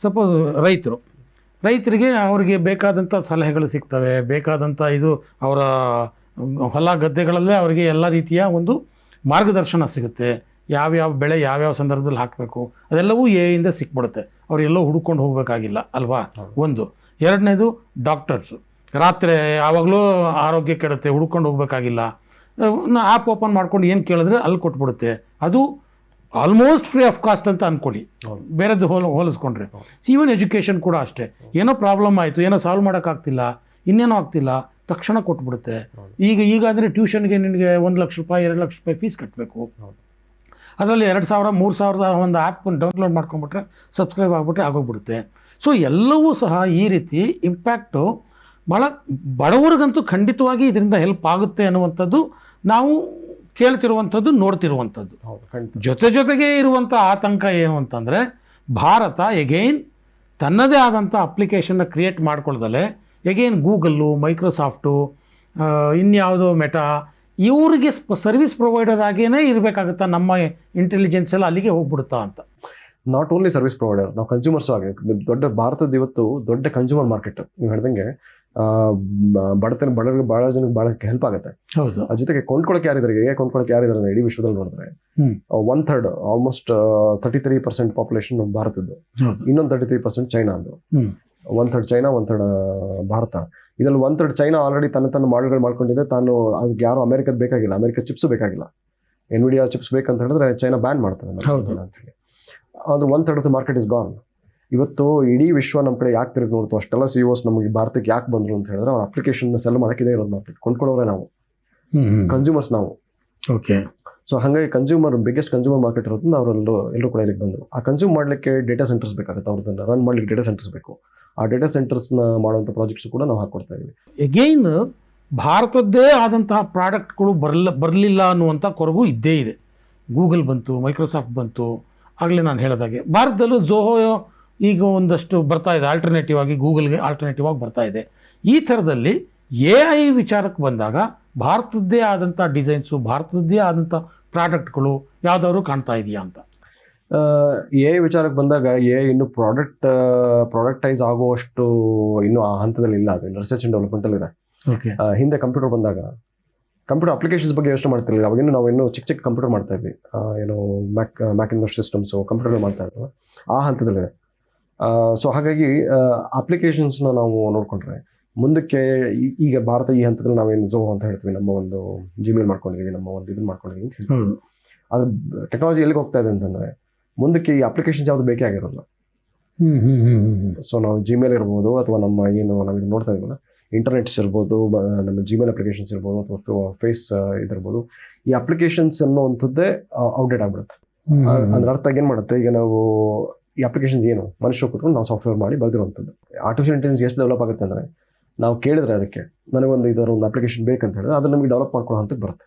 ಸಪೋಸ್ ರೈತರಿಗೆ ಅವ್ರಿಗೆ ಬೇಕಾದಂಥ ಸಲಹೆಗಳು ಸಿಗ್ತವೆ, ಬೇಕಾದಂಥ ಅವರ ಹೊಲ ಗದ್ದೆಗಳಲ್ಲೇ ಅವರಿಗೆ ಎಲ್ಲ ರೀತಿಯ ಒಂದು ಮಾರ್ಗದರ್ಶನ ಸಿಗುತ್ತೆ. ಯಾವ್ಯಾವ ಬೆಳೆ ಯಾವ್ಯಾವ ಸಂದರ್ಭದಲ್ಲಿ ಹಾಕಬೇಕು ಅದೆಲ್ಲವೂ ಇಂದ ಸಿಕ್ಬಿಡುತ್ತೆ. ಅವರೆಲ್ಲೋ ಹುಡ್ಕೊಂಡು ಹೋಗಬೇಕಾಗಿಲ್ಲ ಅಲ್ವಾ? ಒಂದು. ಎರಡನೇದು ಡಾಕ್ಟರ್ಸು, ರಾತ್ರಿ ಯಾವಾಗಲೂ ಆರೋಗ್ಯ ಕೆಡುತ್ತೆ, ಹುಡ್ಕೊಂಡು ಹೋಗ್ಬೇಕಾಗಿಲ್ಲ. ಆ್ಯಪ್ ಓಪನ್ ಮಾಡ್ಕೊಂಡು ಏನು ಕೇಳಿದ್ರೆ ಅಲ್ಲಿ ಕೊಟ್ಬಿಡುತ್ತೆ. ಅದು ಆಲ್ಮೋಸ್ಟ್ ಫ್ರೀ ಆಫ್ ಕಾಸ್ಟ್ ಅಂತ ಅಂದ್ಕೊಳ್ಳಿ, ಬೇರೆದು ಹೋಲಿಸ್ಕೊಂಡ್ರೆ. ಈವನ್ ಎಜುಕೇಷನ್ ಕೂಡ ಅಷ್ಟೇ. ಏನೋ ಪ್ರಾಬ್ಲಮ್ ಆಯಿತು, ಏನೋ ಸಾಲ್ವ್ ಮಾಡೋಕ್ಕಾಗ್ತಿಲ್ಲ, ಇನ್ನೇನೋ ಆಗ್ತಿಲ್ಲ, ತಕ್ಷಣ ಕೊಟ್ಬಿಡುತ್ತೆ. ಈಗ ಅಂದರೆ ಟ್ಯೂಷನ್ಗೆ ನಿನಗೆ 1 ಲಕ್ಷ ರೂಪಾಯಿ 2 ಲಕ್ಷ ರೂಪಾಯಿ ಫೀಸ್ ಕಟ್ಟಬೇಕು. ಅದರಲ್ಲಿ 2,000 3,000 ಒಂದು ಆ್ಯಪ್ ಡೌನ್ಲೋಡ್ ಮಾಡ್ಕೊಂಬಿಟ್ರೆ ಸಬ್ಸ್ಕ್ರೈಬ್ ಆಗಿಬಿಟ್ರೆ ಆಗೋಗ್ಬಿಡುತ್ತೆ. ಸೊ ಎಲ್ಲವೂ ಸಹ ಈ ರೀತಿ ಇಂಪ್ಯಾಕ್ಟು ಭಾಳ ಬಡವರಿಗಂತೂ ಖಂಡಿತವಾಗಿ ಇದರಿಂದ ಹೆಲ್ಪ್ ಆಗುತ್ತೆ ಅನ್ನುವಂಥದ್ದು ನಾವು ಕೇಳ್ತಿರುವಂಥದ್ದು, ನೋಡ್ತಿರುವಂಥದ್ದು. ಜೊತೆಗೆ ಇರುವಂಥ ಆತಂಕ ಏನು ಅಂತಂದರೆ, ಭಾರತ ಎಗೈನ್ ತನ್ನದೇ ಆದಂಥ ಅಪ್ಲಿಕೇಶನ್ನ ಕ್ರಿಯೇಟ್ ಮಾಡ್ಕೊಳ್ದಲೆ ಎಗೈನ್ ಗೂಗಲ್ಲು, ಮೈಕ್ರೋಸಾಫ್ಟು, ಇನ್ಯಾವುದೋ ಮೆಟಾ, ಇವರಿಗೆ ಸರ್ವಿಸ್ ಪ್ರೊವೈಡರ್ ಆಗೇ ಇರಬೇಕಾಗುತ್ತಾ, ನಮ್ಮ ಇಂಟೆಲಿಜೆನ್ಸ್ ಎಲ್ಲ ಅಲ್ಲಿಗೆ ಹೋಗ್ಬಿಡುತ್ತಾ ಅಂತ. ನಾಟ್ ಓನ್ಲಿ ಸರ್ವಿಸ್ ಪ್ರೊವೈಡರ್, ನಾವು ಕನ್ಸ್ಯೂಮರ್ಸ್ ಆಗಿ ದೊಡ್ಡ ಭಾರತದ ಇವತ್ತು ದೊಡ್ಡ ಕನ್ಸ್ಯೂಮರ್ ಮಾರ್ಕೆಟ್. ನೀವು ಹೇಳ್ದಂಗೆ ಬಡತನ ಭಾಳ ಜನಕ್ಕೆ ಭಾಳ ಹೆಲ್ಪ್ ಆಗುತ್ತೆ. ಹೌದು. ಅದ್ರ ಜೊತೆಗೆ ಕೊಂಡ್ಕೊಳಕ್ಕೆ ಯಾರಿದ್ದಾರೆ, ಕೊಂಡ್ಕೊಳಕ್ಕೆ ಯಾರಿದ್ದಾರೆ ಇಡೀ ವಿಶ್ವದಲ್ಲಿ ನೋಡಿದ್ರೆ 1/3 ಆಲ್ಮೋಸ್ಟ್ 33% ಪಾಪ್ಯುಲೇಷನ್ ಭಾರತದ್ದು, ಇನ್ನೊಂದು 33% ಚೈನಾದು. 1/3 ಚೈನಾ, 1/3 ಭಾರತ. ಇದ್ರಲ್ಲಿ 1/3 ಚೈನಾ ಆಲ್ರೆಡಿ ತನ್ನ ಮಾಡೆಲ್ಗಳು ಮಾಡ್ಕೊಂಡಿದೆ. ತಾನು ಅದಕ್ಕೆ ಯಾರು ಅಮೆರಿಕದ ಬೇಕಾಗಿಲ್ಲ, ಅಮೆರಿಕ ಚಿಪ್ಸ್ ಬೇಕಾಗಿಲ್ಲ. ಎನ್ವಿಡಿಯಾ ಚಿಪ್ಸ್ ಬೇಕಂತ ಹೇಳಿದ್ರೆ ಚೈನಾ ಬ್ಯಾನ್ ಮಾಡ್ತದೆ ಅಂತ ಹೇಳಿ. ಅದು 1/3 ಮಾರ್ಕೆಟ್ ಇಸ್ ಗಾನ್. ಇವತ್ತು ಇಡೀ ವಿಶ್ವ ನಮ್ಮ ಕಡೆ ಯಾಕೆ ತಿರುಗಿ ನೋಡ್ತು, ಅಷ್ಟೆಲ್ಲ CEOs ನಮಗೆ ಭಾರತಕ್ಕೆ ಯಾಕೆ ಬಂದರು ಅಂತ ಹೇಳಿದ್ರೆ ಅವ್ರ ಅಪ್ಲಿಕೇಶನ್ ಸೆಲ್ ಮಾಡೋಕ್ಕಿದೆ ಇರೋದು ಮಾರ್ಕೆಟ್. ಕೊಂಡ್ಕೊಳ್ಳೋರೆ ನಾವು, ಕನ್ಸ್ಯೂಮರ್ಸ್ ನಾವು. ಓಕೆ. ಸೊ ಹಾಗಾಗಿ ಬಿಗ್ಗೆಸ್ಟ್ ಕನ್ಸ್ಯೂಮರ್ ಮಾರ್ಕೆಟ್ ಇರೋದ್ರಿಂದ ಎಲ್ಲರೂ ಕೂಡ ಇಲ್ಲಿಗೆ ಬಂದರು. ಆ ಕನ್ಸ್ಯೂಮ್ ಮಾಡಲಿಕ್ಕೆ ಡೇಟಾ ಸೆಂಟರ್ಸ್ ಬೇಕಾಗುತ್ತೆ, ಅವ್ರದ್ದನ್ನು ರನ್ ಮಾಡಲಿಕ್ಕೆ ಡೇಟಾ ಸೆಂಟರ್ಸ್ ಬೇಕು. ಆ ಡೇಟಾ ಸೆಂಟರ್ಸ್ನ ಮಾಡುವಂಥ ಪ್ರಾಜೆಕ್ಟ್ಸ್ ಕೂಡ ನಾವು ಹಾಕ್ಕೊಡ್ತಾ ಇದ್ದೀವಿ. ಎಗೈನ್ ಭಾರತದ್ದೇ ಆದಂತಹ ಪ್ರಾಡಕ್ಟ್ಗಳು ಬರಲಿಲ್ಲ ಅನ್ನುವಂಥ ಕೊರಗು ಇದ್ದೇ ಇದೆ. ಗೂಗಲ್ ಬಂತು, ಮೈಕ್ರೋಸಾಫ್ಟ್ ಬಂತು, ಆಗಲೇ ನಾನು ಹೇಳಿದಾಗೆ ಭಾರತದಲ್ಲೂ ಝೋಹೋ ಈಗ ಒಂದಷ್ಟು ಬರ್ತಾ ಇದೆ, ಆಲ್ಟರ್ನೇಟಿವ್ ಆಗಿ ಗೂಗಲ್ಗೆ ಆಲ್ಟರ್ನೇಟಿವ್ ಆಗಿ ಬರ್ತಾ ಇದೆ. ಈ ಥರದಲ್ಲಿ AI ವಿಚಾರಕ್ಕೆ ಬಂದಾಗ ಭಾರತದ್ದೇ ಆದಂಥ ಡಿಸೈನ್ಸು, ಭಾರತದ್ದೇ ಆದಂಥ ಪ್ರಾಡಕ್ಟ್ಗಳು ಯಾವ್ದಾದ್ರು ಕಾಣ್ತಾ ಇದೆಯಾ ಅಂತ. AI ವಿಚಾರಕ್ಕೆ ಬಂದಾಗ AI ಇನ್ನೂ ಪ್ರಾಡಕ್ಟೈಸ್ ಆಗುವಷ್ಟು ಇನ್ನೂ ಆ ಹಂತದಲ್ಲಿ ಇಲ್ಲ. ಅದು ರಿಸರ್ಚ್ ಆ್ಯಂಡ್ ಡೆವಲಪ್ಮೆಂಟಲ್ಲಿ ಇದೆ. ಹಿಂದೆ ಕಂಪ್ಯೂಟರ್ ಬಂದಾಗ ಕಂಪ್ಯೂಟರ್ ಅಪ್ಲಿಕೇಶನ್ಸ್ ಬಗ್ಗೆ ಯೋಚನೆ ಮಾಡ್ತಿರಲಿಲ್ಲ. ಅವಾಗಿನ್ನು ನಾವು ಇನ್ನೂ ಚಿಕ್ಕ ಕಂಪ್ಯೂಟರ್ ಮಾಡ್ತಾ ಇದ್ವಿ, ಏನು ಮ್ಯಾಕಿಂಟೋಶ್ ಸಿಸ್ಟಮ್ಸು ಕಂಪ್ಯೂಟರ್ ಮಾಡ್ತಾ ಇದ್ವಿ, ಆ ಹಂತದಲ್ಲಿದೆ. ಸೊ ಹಾಗಾಗಿ ಅಪ್ಲಿಕೇಶನ್ಸ್ನ ನಾವು ನೋಡಿಕೊಂಡ್ರೆ ಮುಂದಕ್ಕೆ ಈಗ ಭಾರತ ಈ ಹಂತದಲ್ಲಿ ನಾವೇನು ಝೋಹೋ ಅಂತ ಹೇಳ್ತೀವಿ, ನಮ್ಮ ಒಂದು ಜಿಮೇಲ್ ಮಾಡ್ಕೊಂಡಿದ್ದೀವಿ, ನಮ್ಮ ಒಂದು ಇದನ್ನು ಮಾಡ್ಕೊಂಡಿದ್ದೀವಿ ಅಂತ ಹೇಳ್ತೀವಿ. ಅದು ಟೆಕ್ನಾಲಜಿ ಎಲ್ಲಿಗೆ ಹೋಗ್ತಾ ಇದೆ ಅಂತಂದರೆ ಮುಂದಕ್ಕೆ ಈ ಅಪ್ಲಿಕೇಶನ್ಸ್ ಯಾವುದು ಬೇಕೇ ಆಗಿರೋಲ್ಲ. ಸೊ ನಾವು ಜಿಮೇಲ್ ಇರ್ಬೋದು ಅಥವಾ ನಮ್ಮ ಏನು ನಾವು ಇದು ನೋಡ್ತಾ ಇದ್ದೀವಲ್ಲ ಇಂಟರ್ನೆಟ್ಸ್ ಇರ್ಬೋದು, ನಮ್ಮ ಜಿಮೇಲ್ ಅಪ್ಲಿಕೇಶನ್ಸ್ ಇರ್ಬೋದು ಅಥವಾ ಫೇಸ್ ಇದಿರ್ಬೋದು, ಈ ಅಪ್ಲಿಕೇಶನ್ಸ್ ಅನ್ನೋವಂಥದ್ದೇ ಔಟ್ಡೇಟ್ ಆಗ್ಬಿಡುತ್ತೆ. ಅದ್ರ ಅರ್ಥ ಏನು ಮಾಡುತ್ತೆ, ಈಗ ನಾವು ಈ ಅಪ್ಲಿಕೇಶನ್ಸ್ ಏನು ಮನುಷ್ಯ ಕೂತ್ಕೊಂಡು ನಾವು ಸಾಫ್ಟ್ವೇರ್ ಮಾಡಿ ಬರೆದಿರುವಂಥದ್ದು. ಆರ್ಟಿಫಿಷಿಯಲ್ ಇಂಟೆಲಿಜೆನ್ಸ್ ಎಷ್ಟು ಡೆವಲಪ್ ಆಗುತ್ತೆ ಅಂದರೆ ನಾವು ಕೇಳಿದ್ರೆ ಅದಕ್ಕೆ ನನಗೊಂದು ಒಂದು ಅಪ್ಲಿಕೇಶನ್ ಬೇಕಂತ ಹೇಳಿದ್ರೆ ಅದನ್ನು ನಮಗೆ ಡೆವಲಪ್ ಮಾಡ್ಕೊಳ್ಳೋ ಹಂತಕ್ಕೆ ಬರುತ್ತೆ.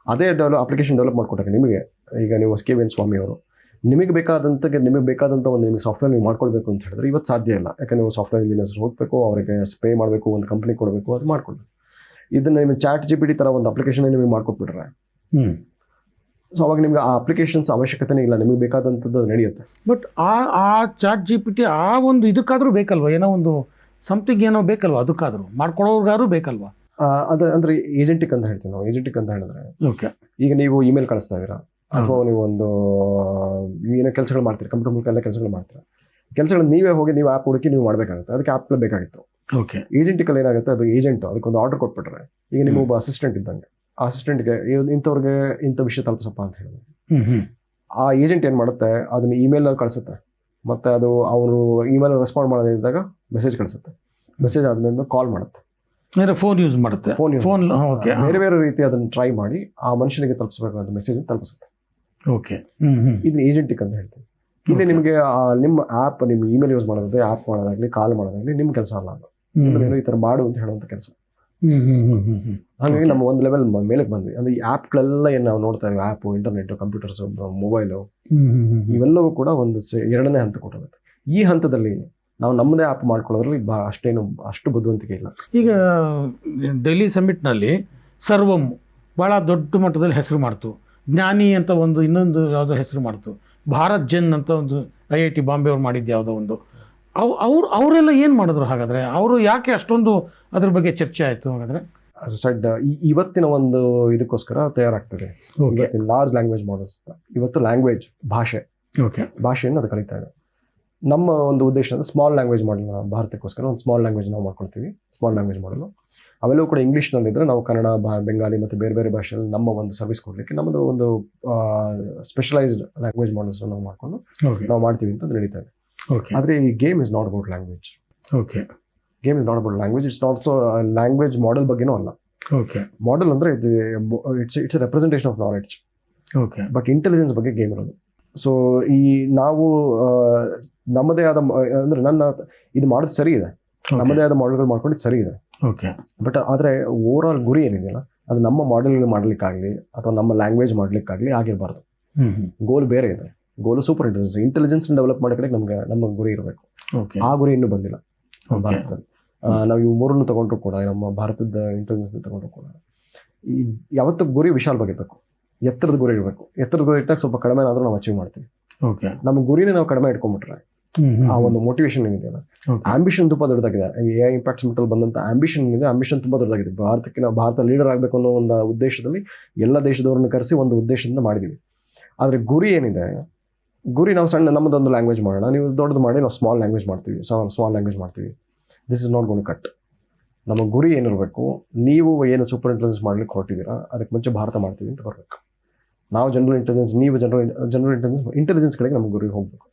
ಅದೇ ಅಪ್ಲಿಕೇಶನ್ ಡೆವಲಪ್ ಮಾಡ್ಕೊಟ್ಟಾಗ ನಿಮಗೆ, ಈಗ ನೀವು KVN ಸ್ವಾಮಿ ಅವರು ನಿಮಗೆ ಬೇಕಾದಂಥ ಒಂದು ನಿಮಗೆ ಸಾಫ್ಟ್ವೇರ್ ನೀವು ಮಾಡ್ಕೊಳ್ಬೇಕು ಅಂತ ಹೇಳಿದ್ರೆ ಇವತ್ತು ಸಾಧ್ಯ ಇಲ್ಲ. ಯಾಕಂದರೆ ನೀವು ಸಾಫ್ಟ್ವೇರ್ ಇಂಜಿನಿಯರ್ಸ್ ಹೋಗಬೇಕು, ಅವರಿಗೆ ಪೇ ಮಾಡಬೇಕು, ಒಂದು ಕಂಪ್ನಿ ಕೊಡಬೇಕು, ಅದು ಮಾಡ್ಕೊಳ್ಬೇಕು. ಇದನ್ನು ನಿಮಗೆ ChatGPT ಥರ ಒಂದು ಅಪ್ಲಿಕೇಶನ್ ನಿಮಗೆ ಮಾಡ್ಕೊಟ್ಬಿಟ್ರೆ ಸೊ ಅವಾಗ ನಿಮ್ಗೆ ಆ ಅಪ್ಲಿಕೇಶನ್ಸ್ ಅವಶ್ಯಕತೆನೇ ಇಲ್ಲ, ನಿಮಗೆ ಬೇಕಾದಂಥದ್ದು ನಡೆಯುತ್ತೆ. ಬಟ್ ಆ ChatGPT ಆ ಒಂದು ಇದಕ್ಕಾದರೂ ಬೇಕಲ್ವ, ಏನೋ ಒಂದು ಸಮಥಿಂಗ್ ಏನೋ ಬೇಕಲ್ವ, ಅದಕ್ಕಾದರೂ ಮಾಡ್ಕೊಳ್ಳೋರ್ಗಾದ್ರೂ ಬೇಕಲ್ವಾ? ಅದು ಅಂದರೆ ಏಜೆಂಟಿಕ್ ಅಂತ ಹೇಳ್ತೀವಿ ನಾವು. ಏಜೆಂಟಿಕ್ ಅಂತ ಹೇಳಿದ್ರೆ ಓಕೆ, ಈಗ ನೀವು ಇಮೇಲ್ ಕಳಿಸ್ತಾ ಇದ್ದೀರಾ ಅಥವಾ ನೀವು ಒಂದು ಏನೋ ಕೆಲಸಗಳು ಮಾಡ್ತೀರಿ, ಕಂಪ್ಯೂಟರ್ ಮೂಲಕ ಎಲ್ಲ ಕೆಲಸಗಳು ಮಾಡ್ತೀರಾ. ಕೆಲಸಗಳು ನೀವೇ ಹೋಗಿ ನೀವು ಆ್ಯಪ್ ಹುಡುಕಿ ನೀವು ಮಾಡಬೇಕಾಗುತ್ತೆ. ಅದಕ್ಕೆ ಆ್ಯಪ್ ಬೇಕಾಗಿತ್ತು. ಓಕೆ, ಏಜೆಂಟಿಕಲ್ಲಿ ಏನಾಗುತ್ತೆ, ಅದು ಏಜೆಂಟು ಅದಕ್ಕೊಂದು ಆರ್ಡರ್ ಕೊಟ್ಬಿಟ್ರೆ, ಈಗ ನೀವು ಒಬ್ಬ ಅಸಿಸ್ಟೆಂಟ್ ಇದ್ದಂಗೆ, ಆ ಅಸಿಸ್ಟೆಂಟ್ಗೆ ಇಂಥವ್ರಿಗೆ ಇಂಥ ವಿಷಯ ತಲುಪಿಸಪ್ಪ ಅಂತ ಹೇಳಿದ್ರೆ ಆ ಏಜೆಂಟ್ ಏನು ಮಾಡುತ್ತೆ, ಅದನ್ನ ಇಮೇಲಲ್ಲಿ ಕಳಿಸುತ್ತೆ. ಮತ್ತು ಅದು ಅವರು ಇಮೇಲ್ ರೆಸ್ಪಾಂಡ್ ಮಾಡೋದಿದ್ದಾಗ ಮೆಸೇಜ್ ಕಳಿಸುತ್ತೆ. ಮೆಸೇಜ್ ಆದ್ಮೇಲೆ ಕಾಲ್ ಮಾಡುತ್ತೆ, ಫೋನ್ ಯೂಸ್ ಮಾಡುತ್ತೆ. ಫೋನ್ ಬೇರೆ ಬೇರೆ ರೀತಿ ಅದನ್ನು ಟ್ರೈ ಮಾಡಿ ಆ ಮನುಷ್ಯನಿಗೆ ತಲುಪಿಸಬೇಕು ಅಂತ ಮೆಸೇಜ್ ತಲುಪಿಸುತ್ತೆ. ಓಕೆ, ಇದು ಏಜೆಂಟಿಕ್ ಅಂತ ಹೇಳ್ತೀವಿ. ಇಲ್ಲಿ ನಿಮಗೆ ನಿಮ್ಮ ಆ್ಯಪ್, ನಿಮ್ಮ ಇಮೇಲ್ ಯೂಸ್ ಮಾಡೋದಾಗಲಿ, ಆ್ಯಪ್ ಮಾಡೋದಾಗಲಿ, ಕಾಲ್ ಮಾಡೋದಾಗಲಿ ನಿಮ್ಮ ಕೆಲಸ ಅಲ್ಲ. ಅದು ಈ ಥರ ಮಾಡು ಅಂತ ಹೇಳುವಂಥ ಕೆಲಸ. ಹಾಗಾಗಿ ನಮ್ಮ ಒಂದು ಲೆವೆಲ್ ಮೇಲೆ ಬಂದ್ವಿ. ಅಂದ್ರೆ ಈ ಆ್ಯಪ್ಗಳೆಲ್ಲ ಏನು ನಾವು ನೋಡ್ತಾ ಇದ್ದೀವಿ, ಆ್ಯಪು, ಇಂಟರ್ನೆಟ್, ಕಂಪ್ಯೂಟರ್ಸ್, ಮೊಬೈಲು, ಇವೆಲ್ಲವೂ ಕೂಡ ಒಂದು ಎರಡನೇ ಹಂತ ಕೊಟ್ಟಿರುತ್ತೆ. ಈ ಹಂತದಲ್ಲಿ ನಾವು ನಮ್ಮದೇ ಆ್ಯಪ್ ಮಾಡ್ಕೊಳ್ಳೋದ್ರಲ್ಲಿ ಅಷ್ಟು ಬುದ್ಧಿವಂತಿಕೆ ಇಲ್ಲ. ಈಗ ಡೆಲ್ಲಿ ಸಮಿಟ್ನಲ್ಲಿ ಸರ್ವಂ ಭಾಳ ದೊಡ್ಡ ಮಟ್ಟದಲ್ಲಿ ಹೆಸರು ಮಾಡ್ತು. ಜ್ಞಾನಿ ಅಂತ ಒಂದು ಇನ್ನೊಂದು ಯಾವುದೋ ಹೆಸರು ಮಾಡ್ತು. ಭಾರತ್ ಜೆನ್ ಅಂತ ಒಂದು IIT ಬಾಂಬೆ ಅವ್ರು ಮಾಡಿದ್ದು ಯಾವುದೋ ಒಂದು. ಅವರೆಲ್ಲ ಏನು ಮಾಡಿದ್ರು ಹಾಗಾದರೆ? ಅವರು ಯಾಕೆ ಅಷ್ಟೊಂದು ಅದ್ರ ಬಗ್ಗೆ ಚರ್ಚೆ ಆಯಿತು ಹಾಗಾದರೆ? ಸೈಡ್ ಇವತ್ತಿನ ಒಂದು ಇದಕ್ಕೋಸ್ಕರ ತಯಾರಾಗ್ತದೆ. ಇವತ್ತಿನ ಲಾರ್ಜ್ ಲ್ಯಾಂಗ್ವೇಜ್ ಮಾಡಲ್ಸ್ ಇವತ್ತು ಲ್ಯಾಂಗ್ವೇಜ್ ಭಾಷೆಯನ್ನು ಅದು ಕಲಿತಾ ಇದೆ. ನಮ್ಮ ಒಂದು ಉದ್ದೇಶ ಅಂದರೆ ಸ್ಮಾಲ್ ಲ್ಯಾಂಗ್ವೇಜ್ ಮಾಡಲ್ ಭಾರತಕ್ಕೋಸ್ಕರ ಒಂದು ಸ್ಮಾಲ್ ಲ್ಯಾಂಗ್ವೇಜ್ ನಾವು ಮಾಡ್ಕೊಳ್ತೀವಿ. ಸ್ಮಾಲ್ ಲ್ಯಾಂಗ್ವೇಜ್ ಮಾಡಲು ಅವೆಲ್ಲವೂ ಕೂಡ ಇಂಗ್ಲೀಷ್ನಲ್ಲಿದ್ದರೆ ನಾವು ಕನ್ನಡ, ಬೆಂಗಾಲಿ ಮತ್ತು ಬೇರೆ ಬೇರೆ ಭಾಷೆಯಲ್ಲಿ ನಮ್ಮ ಒಂದು ಸರ್ವಿಸ್ ಕೊಡಲಿಕ್ಕೆ ನಮ್ಮದು ಒಂದು ಸ್ಪೆಷಲೈಸ್ಡ್ ಲ್ಯಾಂಗ್ವೇಜ್ ಮಾಡಲ್ಸ್ ನಾವು ಮಾಡಿಕೊಂಡು ನಾವು ಮಾಡ್ತೀವಿ ಅಂತ ನಡೀತಾ ಇದೆ. ಆದರೆ ಈ game is not about language. Game is not about language. It's also language model ಬಗ್ಗೆನೂ ಅಲ್ಲ. ಮಾಡೆಲ್ ಅಂದರೆ it's A representation of knowledge. But intelligence ಬಗ್ಗೆ ಗೇಮ್ ಇರೋದು. ಸೊ ಈ ನಾವು ನಮ್ಮದೇ ಆದ ಅಂದರೆ ಇದು ಮಾಡೋದು ಸರಿ ಇದೆ, ನಮ್ಮದೇ ಆದ ಮಾಡೆಲ್ಗಳು ಮಾಡ್ಕೊಂಡಿದ್ದು ಸರಿ ಇದೆ. ಬಟ್ ಆದರೆ ಓವರ್ ಆಲ್ ಗುರಿ ಏನಿದೆಯಲ್ಲ ಅದು ನಮ್ಮ ಮಾಡೆಲ್ಗಳು ಮಾಡಲಿಕ್ಕಾಗಲಿ ಅಥವಾ ನಮ್ಮ ಲ್ಯಾಂಗ್ವೇಜ್ ಮಾಡಲಿಕ್ಕಾಗಲಿ ಆಗಿರಬಾರ್ದು. ಗೋಲ್ ಬೇರೆ ಇದೆ. ಗೋಲು ಸೂಪರ್ ಇಂಟೆಲಿಜೆನ್ಸ್ ಡೆವಲಪ್ ಮಾಡೋ ಕಡೆ ನಮ್ಮ ಗುರಿ ಇರಬೇಕು. ಆ ಗುರಿ ಇನ್ನೂ ಬಂದಿಲ್ಲ ಭಾರತದಲ್ಲಿ. ನಾವು ಇವು ಮೂರನ್ನು ತಗೊಂಡ್ರು ಕೂಡ, ನಮ್ಮ ಭಾರತದ ಇಂಟೆಲಿಜೆನ್ಸ್ ತಗೊಂಡ್ರು ಕೂಡ ಯಾವತ್ತೂ ಗುರಿ ವಿಶಾಲವಾಗಿರಬೇಕು, ಎತ್ತರದ ಗುರಿ ಇರಬೇಕು. ಎತ್ತರದ ಗುರಿ ಇಟ್ಟಾಗ ಸ್ವಲ್ಪ ಕಡಿಮೆ ಆದರೂ ನಾವು ಅಚೀವ್ ಮಾಡ್ತೀವಿ. ಓಕೆ. ನಮ್ಮ ಗುರಿನೇ ನಾವು ಕಡಿಮೆ ಇಟ್ಕೊಂಡ್ಬಿಟ್ರೆ ಆ ಒಂದು ಮೋಟಿವೇಶನ್ ಏನಿದೆಯಲ್ಲ, ಆಂಬಿಷನ್ ತುಂಬಾ ದೊಡ್ಡದಾಗಿದೆ. ಎ ಇಂಪ್ಯಾಕ್ಟ್ ಸಮಿಟಲ್ಲಿ ಬಂದಂತ ಆಂಬಿಷನ್ ಏನಿದೆ, ಆಂಬಿಷನ್ ತುಂಬಾ ದೊಡ್ಡದಾಗಿದೆ. ಭಾರತ ಲೀಡರ್ ಆಗಬೇಕು ಅನ್ನೋ ಒಂದು ಉದ್ದೇಶದಲ್ಲಿ ಎಲ್ಲ ದೇಶದವ್ರನ್ನ ಕರೆಸಿ ಒಂದು ಉದ್ದೇಶದಿಂದ ಮಾಡಿದೀವಿ. ಆದ್ರೆ ಗುರಿ ಏನಿದೆ, ಗುರಿ ನಾವು ಸಣ್ಣ ನಮ್ಮದೊಂದು ಲ್ಯಾಂಗ್ವೇಜ್ ಮಾಡೋಣ, ನೀವು ದೊಡ್ಡದು ಮಾಡಿ ನಾವು ಸ್ಮಾಲ್ ಲ್ಯಾಂಗ್ವೇಜ್ ಮಾಡ್ತೀವಿ. This is not gone cut. ನಮ್ಮ ಗುರಿ ಏನಿರಬೇಕು, ನೀವು ಏನು ಸೂಪರ್ ಇಂಟೆಲಿಜೆನ್ಸ್ ಮಾಡ್ಲಿಕ್ಕೆ ಹೊರಟಿದ್ದೀರಾ, ಅದಕ್ಕೆ ಮುಂಚೆ ಭಾರತ ಮಾಡ್ತೀವಿ ಅಂತ ಬರಬೇಕು. ನಾವು ಜನರಲ್ ಇಂಟೆಲಿಜೆನ್ಸ್, ನೀವು ಜನರಲ್ ಇಂಟೆಲಿಜೆನ್ಸ್ ಕಡೆಗೆ ನಮ್ಮ ಗುರಿ ಹೋಗ್ಬೇಕು.